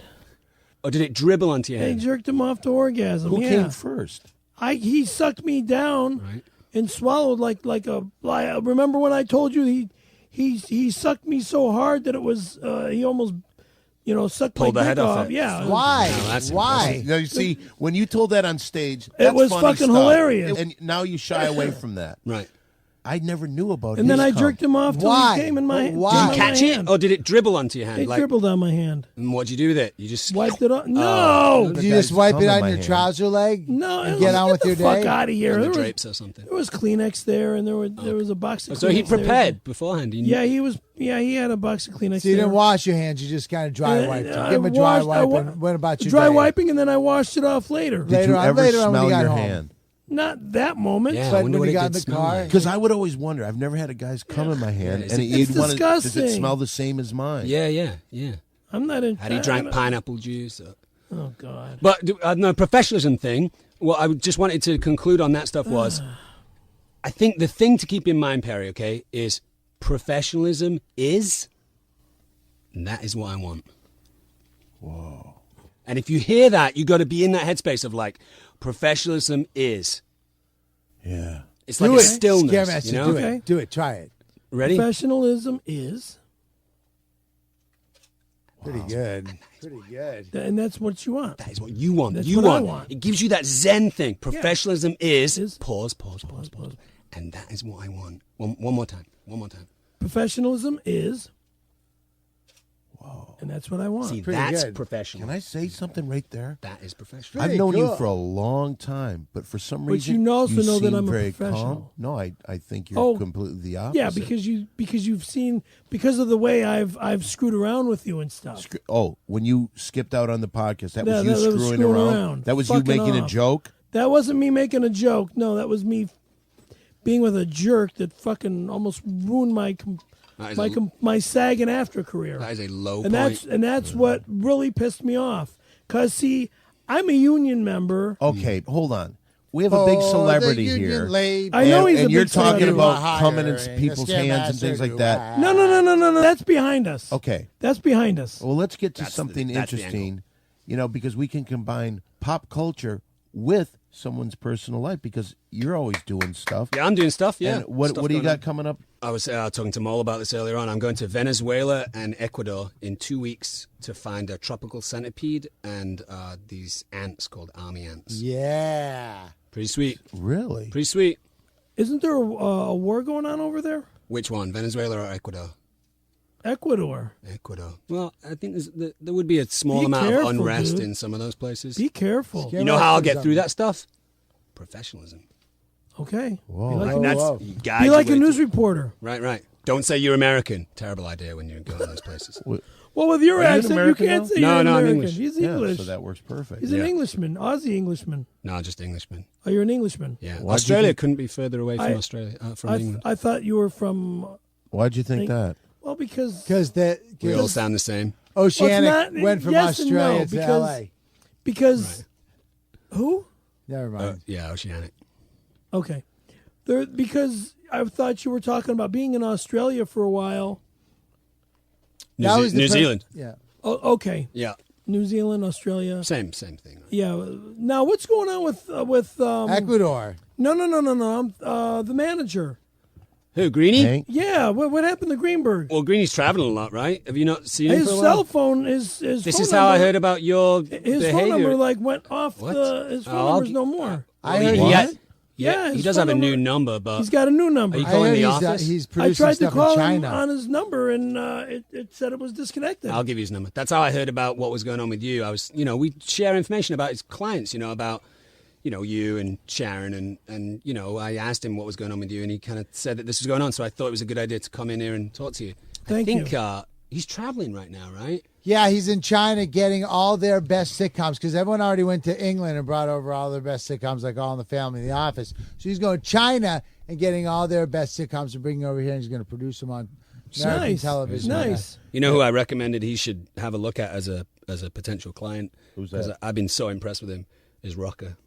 Or did it dribble onto your They hand? jerked him off to orgasm. Who yeah. came first? He sucked me down Right. and swallowed like a. Remember when I told you he sucked me so hard that it was he almost sucked Pulled my the dick head off off. it. Yeah. Why? No, that's Why? Now, you see, when you told that on stage, that's was funny fucking stuff. hilarious. And now you shy away from that. Right. I never knew about it. And then I jerked him off till Why? he came in my, Why? came Did in you my catch hand. it, or did it dribble onto your hand? It dribbled on my hand. And what'd you do with it? You just Wiped it off. No! Did you just wipe cum it in on my your hand. trouser leg? No, and get on with your the fuck day. out of here. on the There was, drapes or something. there was Kleenex there, and there was a box of Kleenex So he there. prepared beforehand. He knew. Yeah, he was. Yeah, he had a box of Kleenex. So you there. didn't wash your hands. You just kind of dry And wiped then them. I Give him a dry washed- I wipe. wa- And what about your dry day? wiping, and then I washed it off later. Did Later you on- ever later on when smell you got your home. hand? Not that moment. Yeah, I But wonder when what you it got in did the smell car, like. Because I would always wonder. I've never had a guy's cum in my hand, Yeah, and it's you'd want to. Does it disgusting. smell the same as mine? Yeah. I'm not in. Had he drank pineapple juice? Or... Oh God. But no, professionalism thing. What I just wanted to conclude on that stuff was, I think the thing to keep in mind, Perry, okay, is professionalism is, and that is what I want. Whoa. And if you hear that, you got to be in that headspace of like, professionalism is. Yeah. It's like do a it. stillness. Scaremaster, You know? do Okay. it. Do it. Try it. Ready? Professionalism is, Pretty good. Pretty good. and that's what you want. That is what you want. That's you what I want. want. It gives you that Zen thing. Professionalism is, Is- pause. And that is what I want. One more time. Professionalism is. Whoa. And that's what I want. See, Pretty that's good. professional. Can I say something right there? That is professional. I've Pretty known you cool. for a long time, but for some But reason you also know that seem I'm a very professional. calm. No, I think you're Oh, completely the opposite. Yeah, because you've seen, because of the way I've screwed around with you and stuff. Oh, when you skipped out on the podcast, that Yeah, was you that was screwing screwing around. around. That was you Fucking making a off. joke. That wasn't me making a joke. No, that was me being with a jerk that fucking almost ruined my SAG and AFTRA career. That is a low and point. that's what really pissed me off. Cause see, I'm a union member. Okay, hold on. We have a big celebrity the union here. lady. I know he's a and you're big talking celebrity. about coming in Hiring people's a hands and Scaremaster things like to that. No. That's behind us. Okay. That's behind us. Well, let's get to That's something the interesting, because we can combine pop culture with someone's personal life because you're always doing stuff. Yeah, I'm doing stuff. Yeah. And what Stuff do you going got on. coming up? I was talking to Mole about this earlier on. I'm going to Venezuela and Ecuador in 2 weeks to find a tropical centipede and these ants called army ants. Yeah. Pretty sweet. Really? Pretty sweet. Isn't there a war going on over there? Which one, Venezuela or Ecuador? Ecuador. Ecuador. Well, I think there would be a small Be amount careful, of unrest dude. in some of those places. Be careful. Yeah. You know how I'll get through that stuff? Professionalism. Okay. Whoa. Be like, Oh, a, That's whoa. you be guide like your a way news to- reporter. Right. Don't say you're American. Terrible idea when you're going to those places. Well, with your Are you an accent, you American can't now? say No, you're no, I'm American. English. He's Yeah, English. so that works perfect. He's an Yeah. Englishman, Aussie Englishman. No, just Englishman. Oh, you're an Englishman. Yeah. Why'd you Australia think- couldn't be further away from Australia, from England. I thought you were from. Why'd you think that? Well, because Because We all sound the same. Oceanic not- went from yes and Australia no, to because- L.A. because who? Never mind. Yeah, Oceanic. Okay, because I thought you were talking about being in Australia for a while. That was the New first- Zealand. Yeah. Oh, okay, Yeah. New Zealand, Australia. Same thing. Right? Yeah. Now, what's going on with Ecuador. No. I'm the manager. Who, Greenie? Hank? Yeah. What happened to Greenberg? Well, Greenie's traveling a lot, right? Have you not seen him His for a cell while? phone is his. This phone is how I number- heard about your His behavior. phone number went off. What? His phone Oh, number's no more. I heard yeah, he's, Yeah, he his does phone have a new number- number, but He's got a new number. Are you I calling heard the he's, office? he's I producing tried to stuff call in him China. on his number, and it said it was disconnected. I'll give you his number. That's how I heard about what was going on with you. I was, we share information about his clients, about, you and Sharon, and I asked him what was going on with you, and he kind of said that this was going on, so I thought it was a good idea to come in here and talk to you. Thank I think you. he's traveling right now, right? Yeah, he's in China getting all their best sitcoms because everyone already went to England and brought over all their best sitcoms like All in the Family, The Office. So he's going to China and getting all their best sitcoms and bringing over here, and he's going to produce them on American nice. television. Nice. You know who I recommended he should have a look at as a potential client? Who's 'Cause that? I've been so impressed with him. Is Rucker.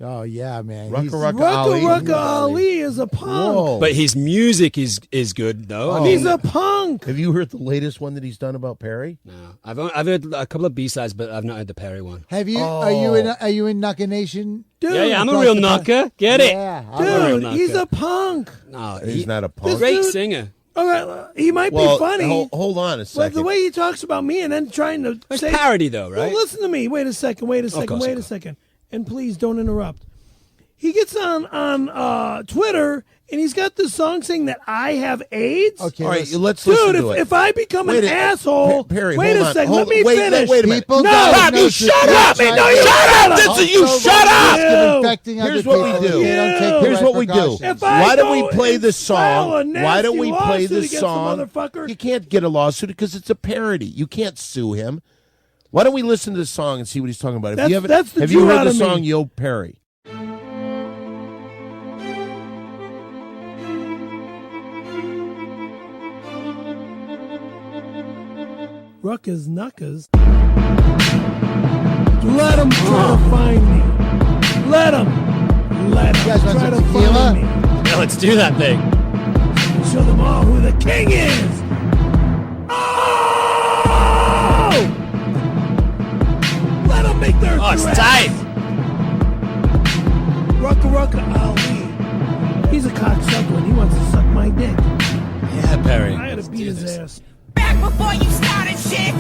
Oh, yeah, man. Rucka He's- Rucka Ali. Rucka Ali is a punk. Whoa. But his music is good though. I mean, He's a punk. Have you heard the latest one that he's done about Perry? no, I've heard a couple of B-sides, but I've not heard the Perry one. Have you? Oh. Are you in Nucka Nation? Dude, Yeah, I'm a across real the knocker. Get it? Yeah, I'm a real Dude, he's knocker. a punk. No, He's not a punk. Great dude- singer. All right, he might Well, be funny, hold on a but second. the way he talks about me and then trying to It's say parody though, Well, right? listen to me. Wait a second. course, of course. And please don't interrupt. he gets on Twitter and he's got this song saying that I have AIDS. Okay, All right, listen. let's listen Dude, to it. if I become Wait an a- asshole, Perry, wait hold a on. second, Hold- let me wait, finish. wait a minute. People No, diagnosed you with shut up! HIV No, you shut up! This is you. also Shut up! risk of infecting other Here's what we people if do. they don't take the Here's what we do. repercussions. If I Why don't go we play and the file a song? Why don't we nasty play the lawsuit against the song? motherfucker? You can't get a lawsuit because it's a parody. You can't sue him. Why don't we listen to the song and see what he's talking about? That's- you haven't, that's the have you Jew heard out the of me. song Yo Perry? Ruckus Knuckers. Let him try to find me. Let him. Let him You guys want try to some tequila? find me. Yeah, let's do that thing. Show them all who the king is. Oh! Let them make their Oh, it's threats. tight. Rucka Ali. He's a cocksucker and he wants to suck my dick. Yeah, Perry. I gotta beat his ass. Back before you started shit,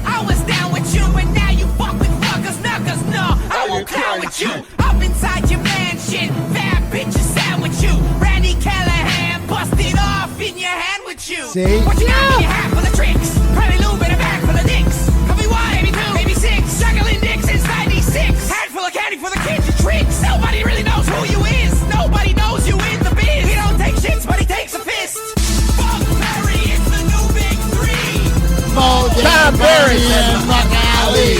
I was down with you, and now you fuck with fuckers, knuckers. No, I won't clown with you. Up inside your mansion, fat bitches sandwich you. Randy Callahan busted off in your hand with you. See? What you got in your hat full of tricks? Probably lube in a bag full of dicks. Could be one, maybe two, maybe six. Juggling dicks inside these six. Hat full of candy for the kids and tricks. Nobody really knows who you is. Nobody knows you in the biz. He don't take shits, but he takes a fist. Fuck Perry, it's the new big three. Tom Perry and Muck Ali.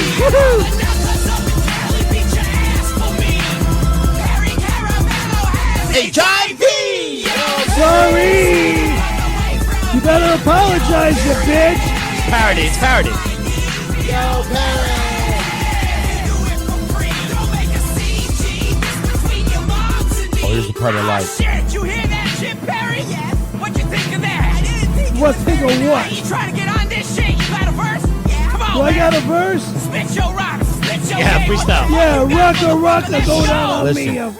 HIV! Sorry! You better apologize, you bitch! Parody. It's parody. Yo, Perry. Oh, here's the part I like. Shit, you hear that shit, Perry? Yes. What you think of that? I didn't think What, think of what? You trying to get on this shit? You got a verse? Yeah. Come on, Do I man. got a verse? Spit your rocks, spit your Yeah, game. freestyle. Yeah, Rucka, go down on Listen. me.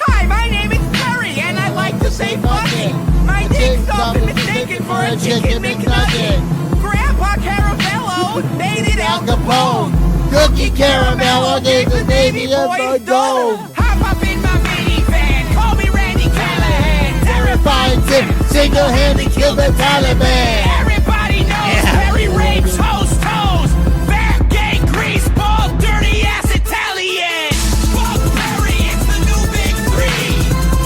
Hi, my name is Perry, and I like to say fucking. My dick's often mistaken for a chicken McNugget. Grandpa Caravello dated Al Capone. Cookie Caramello gave the baby a Boys dome. Hop up in my minivan, call me Randy Callahan. Terrifying tip, single-handed killed the Taliban. Everybody knows Perry rapes hoes toes. Fat, gay, grease ball, dirty ass Italian. Fuck Perry, it's the new big three.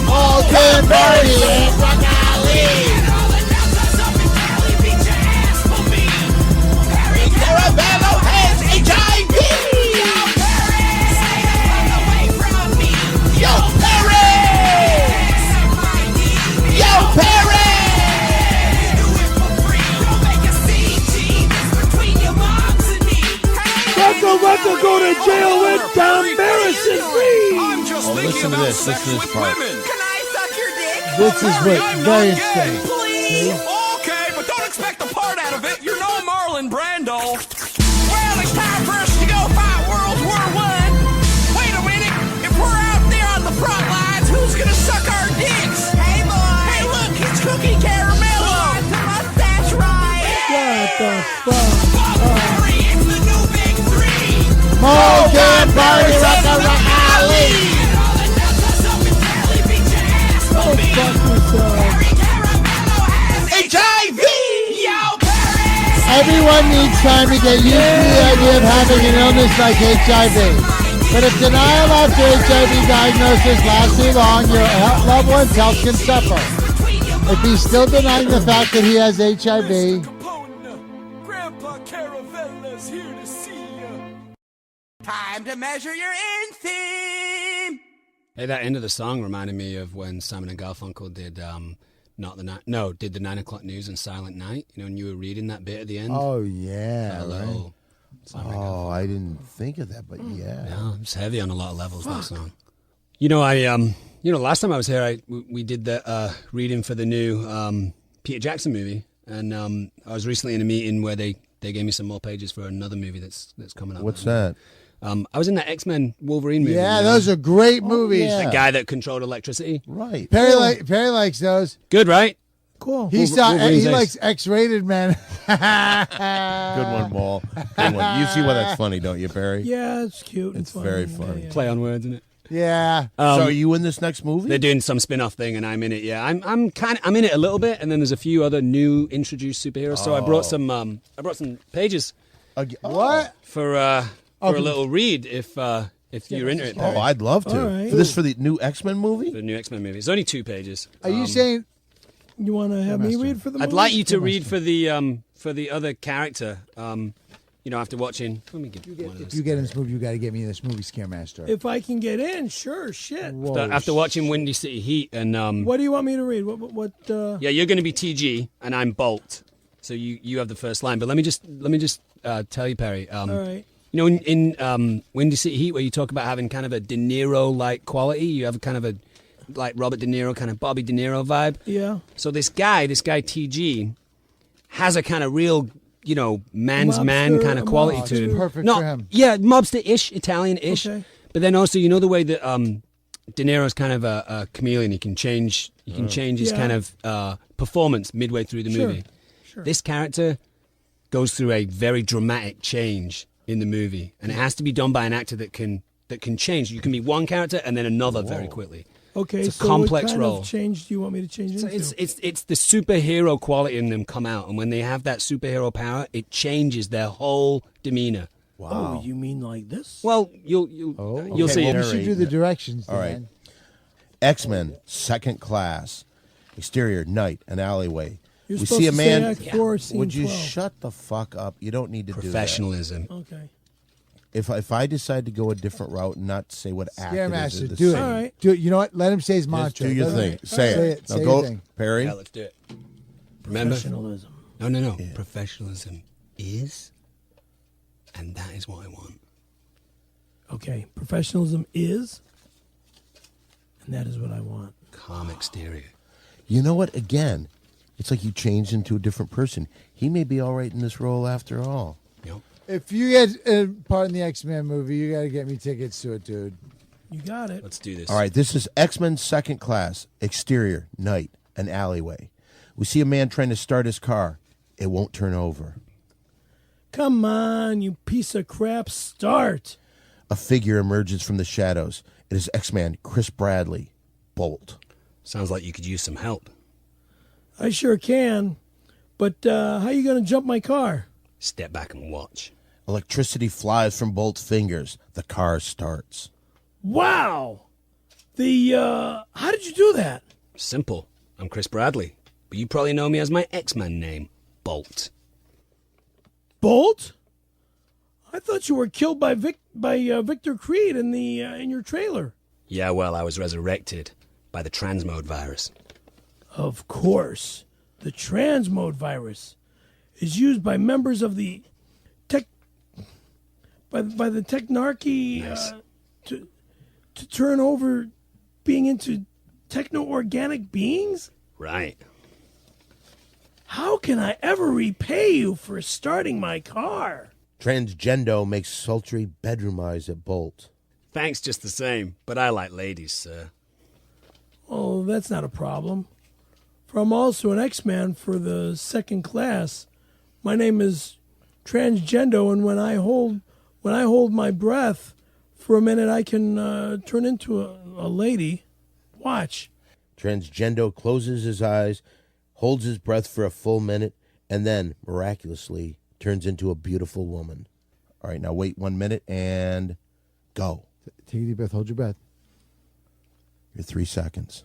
All can party and Muck Ali. And all the nutters up in Cali beat your ass for me. Perry Caravello has HIV. Yo, Perry, stay the fuck away from me. Yo, Perry. Yo, Perry. Do it for free. Don't make a CG. This between your moms and me. Rucka, go to jail with Tom Barrison, please! Oh, listen to this. Listen to this part. Can I suck your dick? This is what very interesting. Please. Okay, but don't expect a part out of it. You're no Marlon Brando. Well, it's time for us to go fight World War I. Wait a minute. If we're out there on the front lines, who's gonna suck our dicks? Hey, boy. Hey, look, it's Cookie Caramello. The mustache right. What the fuck? Fuck Perry, it's the new big three. All can party, Rucka Ali. And all the nutters up in Cali beat your ass for Go me. fuck yourself. Perry Caramello has HIV! Yo, Perry. Everyone needs time to get used to the idea of having an illness like HIV. But if denial after HIV diagnosis lasts too long, your loved one's health can suffer. If he's still denying the fact that he has HIV, Grandpa Caravella's here to see you. Time to measure your inseam. Hey, that end of the song reminded me of when Simon and Garfunkel did did the 9 o'clock news on Silent Night. You know, when you were reading that bit at the end. oh yeah, That right. little Simon and Oh, I didn't think of that, but yeah. Yeah, it's heavy on a lot of levels, that song. You know, last time I was here, we did the reading for the new Peter Jackson movie, and I was recently in a meeting where they gave me some more pages for another movie that's coming up. What's that? I was in that X-Men Wolverine movie. Yeah, you know? those are great movies. yeah. The guy that controlled electricity. Right. Perry likes those. Good, right? Cool. He Wolverine's likes X-rated men. Good one, Maul. Good one. You see why that's funny, don't you, Barry? Yeah, it's cute. and It's very funny. funny. Yeah, Play on words, isn't it? Yeah. So are you in this next movie? They're doing some spin-off thing, and I'm in it. Yeah, I'm in it a little bit, and then there's a few other new introduced superheroes. So I brought some pages What? for a little read if you're into it. Perry. Oh, I'd love to. All right. For this for the new X-Men movie? The new X-Men movie. It's only 2 pages. Are you saying? You want to have me read for the movie? I'd like you to read for the other character. After watching. Let me give you one of If those. you get in this movie, you got to get me in this movie, Scaremaster. If I can get in, sure, shit. Whoa, After watching Windy City Heat and What do you want me to read? What yeah, you're going to be TG and I'm Bolt. So you have the first line. But let me just tell you, Perry. all right. You know, in Windy City Heat, where you talk about having kind of a De Niro-like quality, you have kind of a like Robert De Niro, kind of Bobby De Niro vibe. Yeah. So this guy TG, has a kind of real, man's man Mobster, kind of quality mobster. to him. Perfect No, for him. Yeah, mobster-ish, Italian-ish. Okay. But then also, the way that De Niro's kind of a chameleon. He can change his Yeah. kind of performance midway through the Sure. movie. Sure. This character goes through a very dramatic change in the movie, and it has to be done by an actor that can change. You can be one character and then another very quickly. Okay, It's a so complex what kind role. of change do you want me to change So into? it's the superhero quality in them come out, and when they have that superhero power, it changes their whole demeanor. Oh, you mean like this? Well, you'll Okay, see well, it. You should do the directions. All right. Dan. X-Men, second class. Exterior, night, an alleyway. You're we supposed see a to man. say Act 4, Scene Would you 12. shut the fuck up? You don't need to do that. Professionalism. Okay. If I decide to go a different route and not say what act it is, Scaremaster, the do it. same. All right. Do it. You know what? Let him say his Just mantra. do your Doesn't thing. it? Say it. Say Now your go, thing. Perry. Yeah, let's do it. Remember? Professionalism. No. Professionalism is, and that is what I want. Okay. Professionalism is, and that is what I want. Calm exterior. You know what? Again, it's like you changed into a different person. He may be all right in this role after all. If you get a part in the X-Men movie, you got to get me tickets to it, dude. You got it. Let's do this. All right, this is X-Men second class. Exterior, night, an alleyway. We see a man trying to start his car. It won't turn over. Come on, you piece of crap. Start. A figure emerges from the shadows. It is X-Man Chris Bradley, Bolt. Sounds like you could use some help. I sure can. But how you going to jump my car? Step back and watch. Electricity flies from Bolt's fingers. The car starts. Wow. How did you do that? Simple. I'm Chris Bradley, but you probably know me as my X-Men name, Bolt. Bolt? I thought you were killed by Victor Creed in your trailer. Yeah, well, I was resurrected by the transmode virus. Of course. The transmode virus is used by members of the by the technarchy Nice. to turn over being into techno-organic beings? Right. How can I ever repay you for starting my car? Transgendo makes sultry bedroom eyes at Bolt. Thanks just the same, but I like ladies, sir. Oh, that's not a problem. For I'm also an X-Man for the second class. My name is Transgendo, and when I hold my breath for a minute, I can turn into a lady. Watch. Transgendo closes his eyes, holds his breath for a full minute, and then, miraculously, turns into a beautiful woman. All right, now wait 1 minute and go. Take a deep breath. Hold your breath. You're 3 seconds.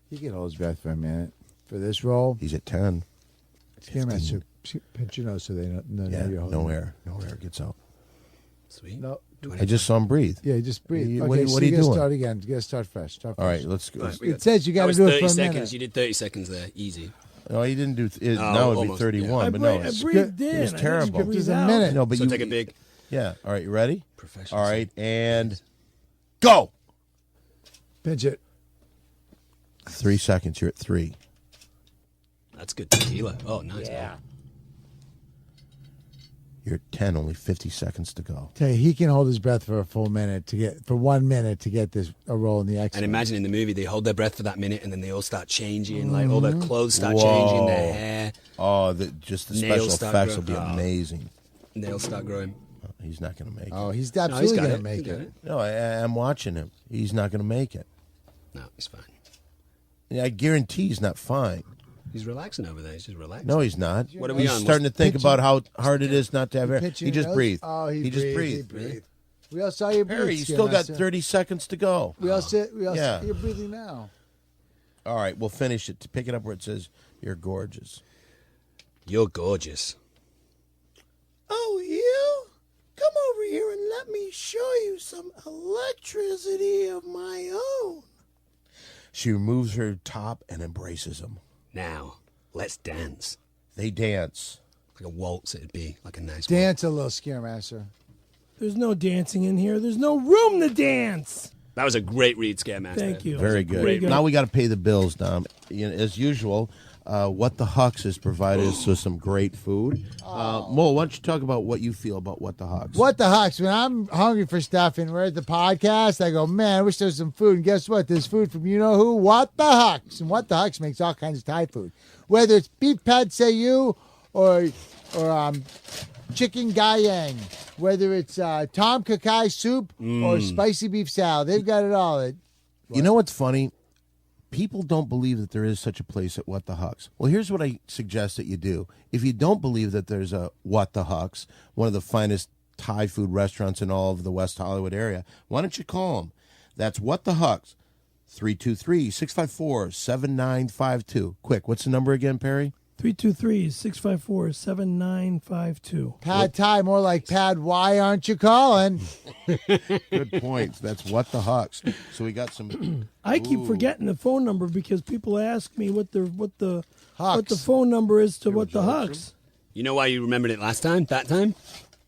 He can hold his breath for a minute. For this role, He's at 10. Scaremaster, pinch your nose so they know Yeah, you're holding. no air. No air gets out. Sweet. No. I just saw him breathe. Yeah, just breathe. You- Okay, what are so you you gotta doing? start again. You gotta start fresh. Start fresh. All right, let's go. Right, It says you That gotta was do it 30 for a seconds. minute. You did 30 seconds there. Easy. No, he didn't do. Now it'd be almost, 31, yeah. but no. I it's- breathed in. it was I didn't terrible. breathe There's a out. minute. No, but So you take a big Yeah. All right, you ready? professional. All right, and go. Pinch it. 3 seconds. You're at 3. That's good tequila. Oh, nice. Yeah. You're at 10. Only 50 seconds to go. Tell you, he can hold his breath for a full minute for 1 minute to get a role in the X-Men. And imagine in the movie, they hold their breath for that minute, and then they all start changing. Like all their clothes start changing, their hair, Oh, just the Nails special start effects will be growing. amazing. nails start growing. He's not going to make it. Oh, he's No, absolutely got going it. to make He's got it. No, I'm watching him. He's not going to make it. No, he's fine. Yeah, I guarantee he's not fine. He's relaxing over there. He's just relaxing. No, he's not. What are we he's on? starting to think Pitching- about how hard it is not to have air. Pitching He just notes? breathed. Oh, he just breathed. breathed. He breathed. We all saw you breathe. Harry, you still got Skinmaster. 30 seconds to go. We all saw Yeah. you're breathing now. All right, we'll finish it. To pick it up where it says, "You're gorgeous." You're gorgeous. Oh, you? Come over here and let me show you some electricity of my own. She removes her top and embraces him. Now, let's dance. They dance. Like a waltz, it'd be like a nice Dance a little, Scaremaster. There's no dancing in here. There's no room to dance. That was a great read, Scaremaster. Thank you. Very good. Very good. Now we got to pay the bills, Dom. You know, as usual, What the Hucks has provided us with some great food. Mo, why don't you talk about what you feel about What the Hucks? What the Hucks? When I'm hungry for stuff and we're at the podcast, I go, man, I wish there was some food. And guess what? There's food from you know who? What the Hucks. And What the Hucks makes all kinds of Thai food. Whether it's beef pad say you or chicken gayang, whether it's tom kha kai soup or spicy beef salad. They've got it all. You know what's funny? People don't believe that there is such a place at What the Hucks. Well, here's what I suggest that you do. If you don't believe that there's a What the Hucks, one of the finest Thai food restaurants in all of the West Hollywood area, why don't you call them? That's What the Hucks, 323-654-7952. Quick, what's the number again, Perry? 323-654-7952. Pad Thai, more like Pad Why Aren't You Calling? Good points. That's What the Hucks. So we got some... I keep forgetting the phone number because people ask me what the Hucks. phone number is to What the Hucks. You know why you remembered it last time? That time?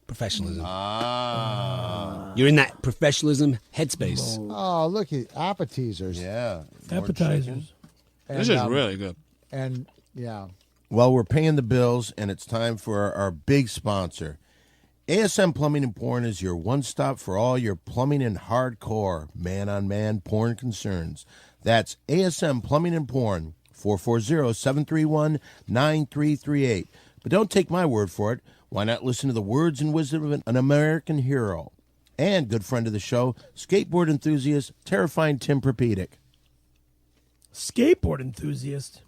Professionalism. Ah. You're in that professionalism headspace. Oh, look at appetizers. Yeah. More Appetizers. chicken. And, This is really good. And, yeah. Well, we're paying the bills, and it's time for our big sponsor. ASM Plumbing and Porn is your one-stop for all your plumbing and hardcore man-on-man porn concerns. That's ASM Plumbing and Porn, 440-731-9338. But don't take my word for it. Why not listen to the words and wisdom of an American hero and good friend of the show, skateboard enthusiast, terrifying Tim Propedic. Skateboard enthusiast.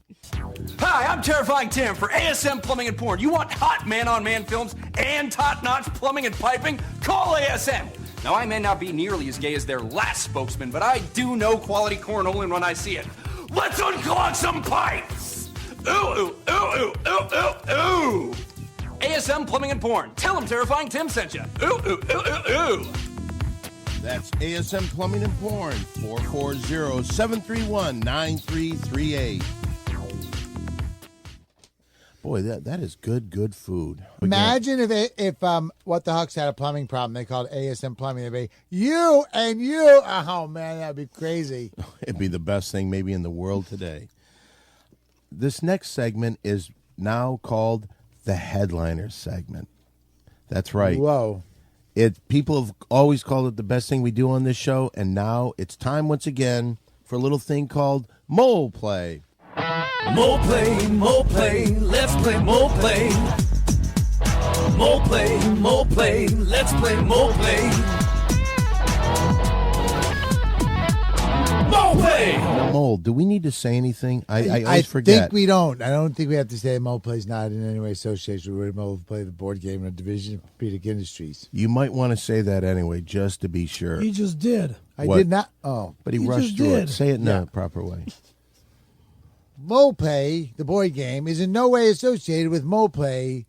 Hi, I'm Terrifying Tim for ASM Plumbing and Porn. You want hot man-on-man films and top-notch plumbing and piping? Call ASM. Now, I may not be nearly as gay as their last spokesman, but I do know quality cornholing when I see it. Let's unclog some pipes! Ooh, ooh, ooh, ooh, ooh, ooh, ooh! ASM Plumbing and Porn. Tell them Terrifying Tim sent you. Ooh, ooh, ooh, ooh, ooh! That's ASM Plumbing and Porn, 440-731-9338. Boy, that is good food. Imagine if What the Hucks had a plumbing problem. They called ASM Plumbing. They'd be, you and you. Oh, man, that'd be crazy. It'd be the best thing maybe in the world today. This next segment is now called the Headliner segment. That's right. Whoa. People have always called it the best thing we do on this show, and now it's time once again for a little thing called Mole Play. More play, let's play more play. More play, let's play more play. More play! Mole, do we need to say anything? I I always forget. think we don't. I don't think we have to say Mo Play's not in any way associated with Mo Play, the board game, and a division of Orthopedic Industries. You might want to say that anyway, just to be sure. He just did. I What? did not. Oh. But he You rushed just through it. did. Say it in a proper way. Moplay, the board game, is in no way associated with Moplay,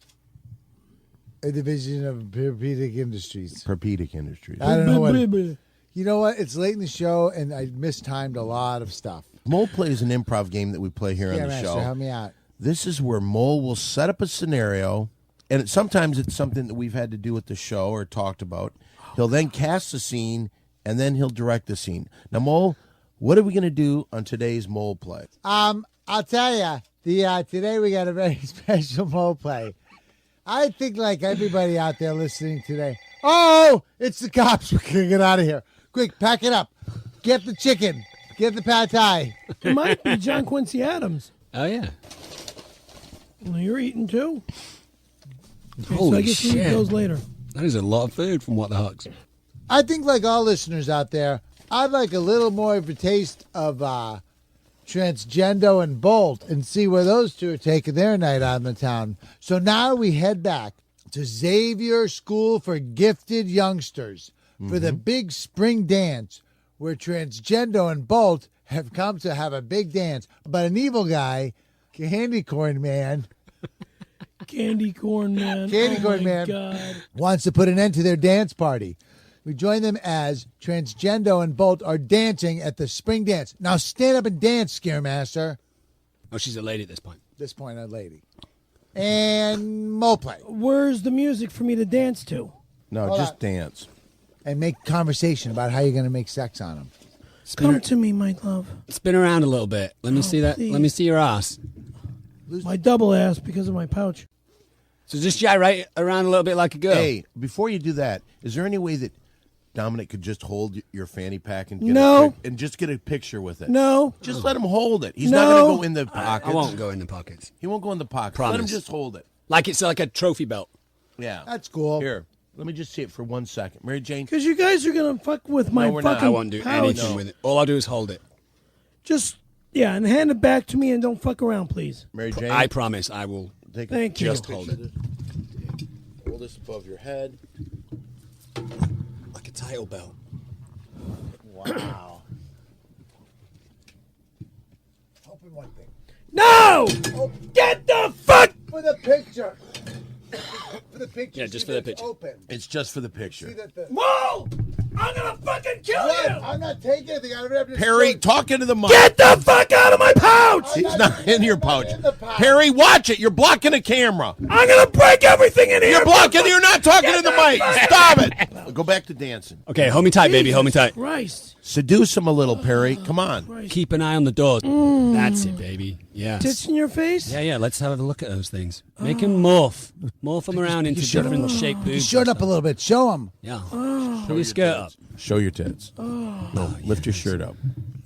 a division of Orthopedic Industries. Orthopedic Industries. I don't know what. Blah. You know what? It's late in the show, and I mistimed a lot of stuff. Mole Play is an improv game that we play here on the Master, show. help me out. This is where Mole will set up a scenario, and sometimes it's something that we've had to do with the show or talked about. He'll then cast the scene, and then he'll direct the scene. Now, Mole, what are we going to do on today's Mole Play? I'll tell you, today we got a very special Moplay. I think, like everybody out there listening today, oh, it's the cops. We're going to get out of here. Quick, pack it up. Get the chicken. Get the pad thai. It might be John Quincy Adams. Oh, yeah. Well, you're eating too. Okay, so Holy I guess we shit. eat those later. That is a lot of food from What the Hucks. I think, like all listeners out there, I'd like a little more of a taste of Transgendo and Bolt and see where those two are taking their night out in the town. So now we head back to Xavier School for Gifted Youngsters for the big spring dance where Transgendo and Bolt have come to have a big dance. But an evil guy, Candy Corn Man, Candy Corn Man, God. wants to put an end to their dance party. We join them as Transgendo and Bolt are dancing at the spring dance. Now stand up and dance, Scaremaster. Oh, she's a lady at this point. At this point, a lady. And Moplay. Where's the music for me to dance to? No, Hold just on. dance. And make conversation about how you're going to make sex on them. Come to me, my love. Spin around a little bit. Let me see that. please. Let me see your ass. My double ass because of my pouch. So just gyrate around a little bit like a girl. Hey, before you do that, is there any way that Dominic could just hold your fanny pack and No. and just get a picture with it? No. Just let him hold it. He's No. not going to go in the pockets. I won't go in the pockets. He won't go in the pockets. Promise. Let him just hold it. Like it's like a trophy belt. Yeah. That's cool. Here, let me just see it for 1 second. Mary Jane. Because you guys are going to fuck with my we're not. fucking I won't do pouch. anything with it. All I'll do is hold it. Just, yeah, and hand it back to me and don't fuck around, please. Mary Jane. I promise I will. Take a- Thank you. Just hold it. Hold this above your head. Like a title belt. Wow. Open one thing. No! Get the fuck! For the picture. For the picture. Yeah, just see for the that it's picture. Open. It's just for the See picture. that the... Whoa! I'm going to fucking kill What? you! I'm not taking anything. I'm just Perry, talk into the mic. Get the fuck out of my pouch! He's not in your pouch. in the pouch. Perry, watch it. You're blocking a camera. I'm going to break everything in here! You're blocking. You're not talking to the mic. Stop it. Go back to dancing. Okay, hold me tight, baby. Hold me tight. Christ. Seduce him a little, Perry. Come on. Keep an eye on the doors. That's it, baby. Yeah. Tits in your face? Yeah. Let's have a look at those things. Make him morph. Morph them around into shut different shaped boobs. Shut up a little bit. Show them. Yeah. Pull your skirt up. Show your tits. No, lift your shirt up.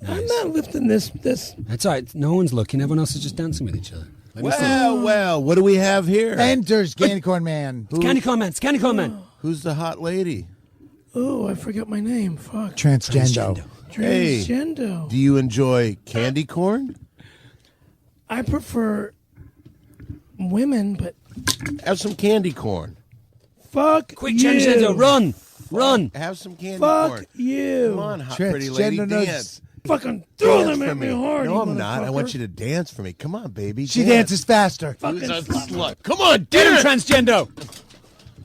I'm not lifting this. That's all right. No one's looking. Everyone else is just dancing with each other. Let me see. Well, what do we have here? Enters Candy Corn Man. It's Candy Corn Man. It's Candy Corn Man. Who's the hot lady? Oh, I forgot my name. Fuck. Transgendo. Hey. Transgendo. Do you enjoy candy corn? I prefer women, but Have some candy corn. fuck Quick, you. Transgendo. Run. Run. Have some candy Fuck corn. you. Come on, hot pretty lady, Transgender knows- dance. Fucking throw Dance them for at me hard. No, you I'm not. I motherfucker. want you to dance for me. Come on, baby. She dance. dances faster. Who's a slut? Come on, Get him, dance. Transgendo.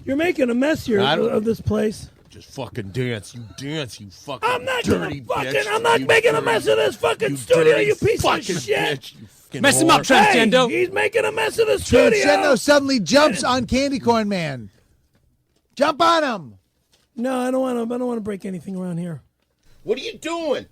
You're making a mess here I don't- of this place. Just fucking dance. You dance, you fucking I'm not dirty gonna fucking. bitch. I'm not You making a dirty- mess of this fucking you studio. dirty You piece of fucking shit. bitch, you fucking Mess him up, whore. Transgendo. Hey, he's making a mess of the studio. Transgendo suddenly jumps on Candy Corn Man. Jump on him. No, I don't want to. I don't want to break anything around here. What are you doing?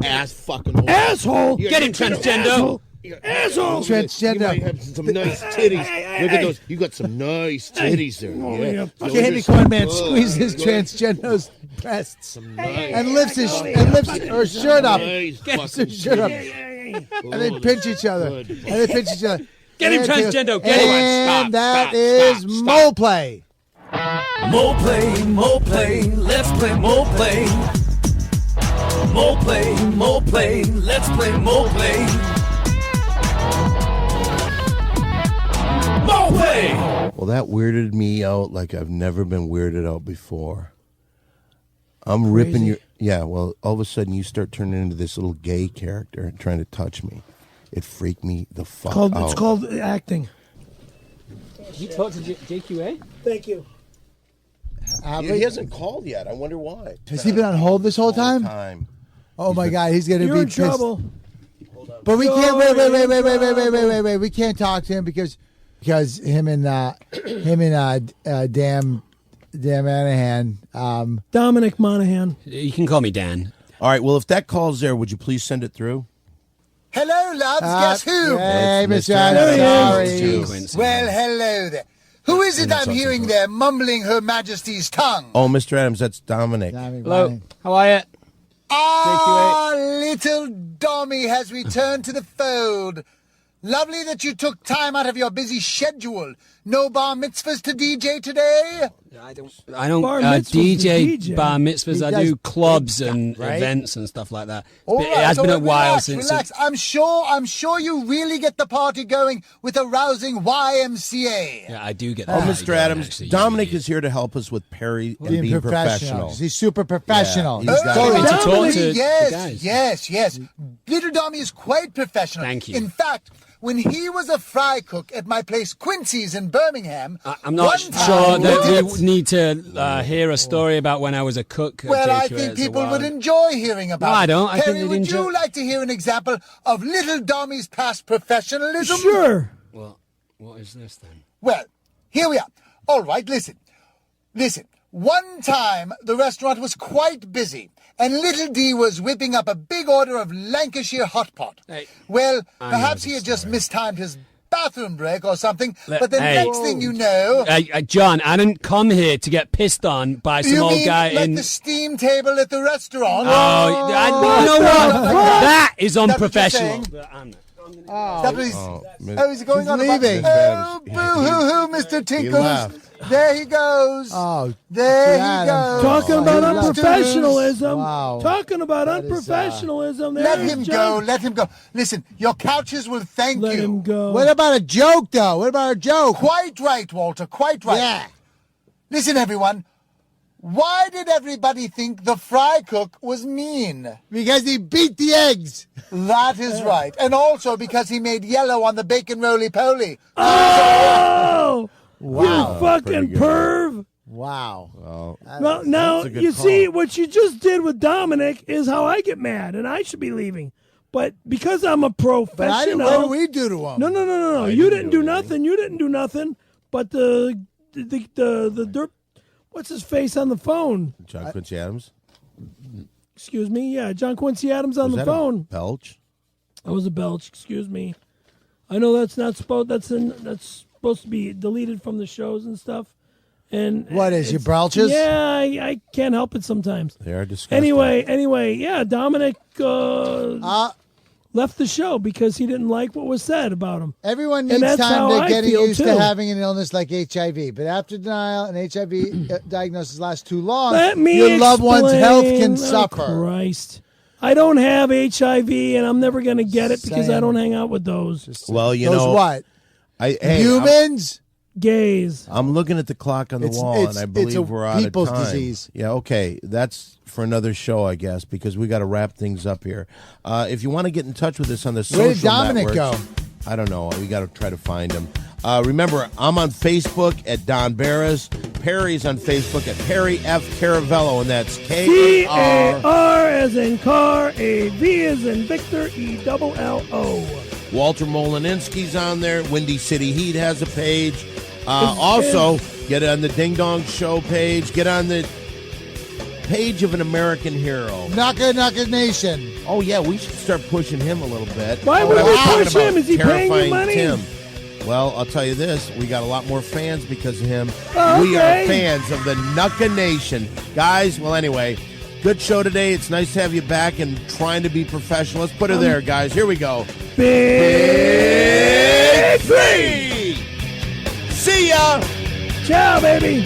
Ass fucking whore. Asshole. Get him, Transgendo. Asshole. Asshole. Transgendo. You might have some nice titties. hey, Look hey. at those. You got some nice titties there. Oh, Yeah. yeah. Those Candy are Corn some Man good, squeezes good, Transgendo's breasts some nice, and lifts her shirt up. nice Lifts fucking her shirt up. titties. And they pinch each other. Good. And they pinch each other. Get him, And Transgendo. Get him. And that Stop, is stop, Mole Play. More play, more play, let's play more play. More play, let's play more play. More play! Well, that weirded me out like I've never been weirded out before. I'm ripping your... Yeah, well, all of a sudden you start turning into this little gay character and trying to touch me. It freaked me the fuck out. It's called acting. You talk to JQA? Thank you. He hasn't called yet. I wonder why. Has he been on hold this whole time? Oh my God, he's gonna You're be in pissed. trouble. But we can't wait. We can't talk to him because him and damn Monaghan. Dominic Monaghan. You can call me Dan. All right, well, if that call's there, would you please send it through? Hello, lads. Guess who? Hey, It's Mr. Mr. Adams. Adams. Sorry. Well, hello there. Who is it I'm hearing there mumbling Her Majesty's tongue? Oh, Mr. Adams, that's Dominic. Hello. How are you? Ah, little Dommy has returned to the fold. Lovely that you took time out of your busy schedule. No bar mitzvahs to DJ today? I don't Bar mitzvahs, DJ, the DJ. bar mitzvahs. He I does do clubs big and stuff, right? events and stuff like that. All It right, has been a while relax, since. Relax. I'm sure you really get the party going with a rousing YMCA. Yeah, I do get Oh, that. Mr. Adams, Actually, Dominic is here to help us with Perry and being professional. He's super professional. Yeah, he's got Sorry it. to talk Dominic, to the guys. Yes. Little Dommy is quite professional. Thank you. In fact, when he was a fry cook at my place Quincy's in Birmingham, I'm not one sure time- that we need to hear a story about when I was a cook. at Well, I JQA. think It's a people while. would enjoy hearing about No, I it. don't. I Terry, think they'd would enjoy- you like to hear an example of Little Dommy's past professionalism? Sure. Well, what is this then? Well, here we are. All right, listen. One time, the restaurant was quite busy, and Little D was whipping up a big order of Lancashire hot pot. Hey, Well, I perhaps know he the had just story. mistimed his bathroom break or something, Let- but the hey. next thing you know... John, I didn't come here to get pissed on by some you old mean guy like in. the steam table at the restaurant? Oh, you know what? That is That's what you're unprofessional. saying? But I'm not. That was- Miss- Oh, is he going He's on leaving. About, oh, boo-hoo-hoo, Mr. Tinkles. left. There he goes. Oh, there he Adams. goes. Talking about he loves- unprofessionalism. Wow. Talking about That is, unprofessionalism. Let There's him John. go. Let him go. Listen, your couches will thank Let you. him go. What about a joke, though? What about a joke? Quite right, Walter. Quite right. Yeah. Listen, everyone. Why did everybody think the fry cook was mean? Because he beat the eggs. That is right. And also because he made yellow on the bacon roly-poly. Oh! Wow. You fucking Pretty good. perv. Wow. Well, now, that's a good you see, call. what you just did with Dominic is how I get mad, and I should be leaving. But because I'm a professional... But I didn't. What did we do to him? No. You didn't do nothing. You didn't do nothing. But the dirt... What's his face on the phone? John Quincy Adams. Excuse me. Yeah, John Quincy Adams on Was the that a phone. belch? That was a belch. Excuse me. I know that's not supposed. That's supposed to be deleted from the shows and stuff. And What is, your it's- belches? Yeah, I can't help it sometimes. They are disgusting. Anyway, yeah, Dominic left the show because he didn't like what was said about him. Everyone And needs that's how time to I get feel, used too. to having an illness like HIV. But after denial and HIV diagnosis lasts too long, Let me your loved one's health can explain. suffer. Oh, Christ. I don't have HIV, and I'm never going to get it because I Saying. don't hang out with those Well, you Those know what? hey, Humans? gays. I'm looking at the clock on the wall, and I believe a we're out people's of time. disease. Yeah, okay. That's for another show, I guess, because we got to wrap things up here. If you want to get in touch with us on the social Where did Dominic networks, go? I don't know. We got to try to find him. Remember, I'm on Facebook at Don Barras. Perry's on Facebook at Perry F. Caravello, and that's K-A-R. C-A-R as in car, A-V as in Victor, E-double-L-O. Walter Molininski's on there. Windy City Heat has a page. Also, get on the Ding Dong Show page. Get on the page of an American hero. Naka Nation. Oh, yeah, we should start pushing him a little bit. Why Oh, would I we was talking push him? about Is he paying you Terrifying money? Tim. Well, I'll tell you this. We got a lot more fans because of him. Oh, We are okay. fans of the Nuka Nation. Guys, well, anyway, good show today. It's nice to have you back and trying to be professional. Let's put her there, guys. Here we go. Big Big three. See ya. Ciao, baby.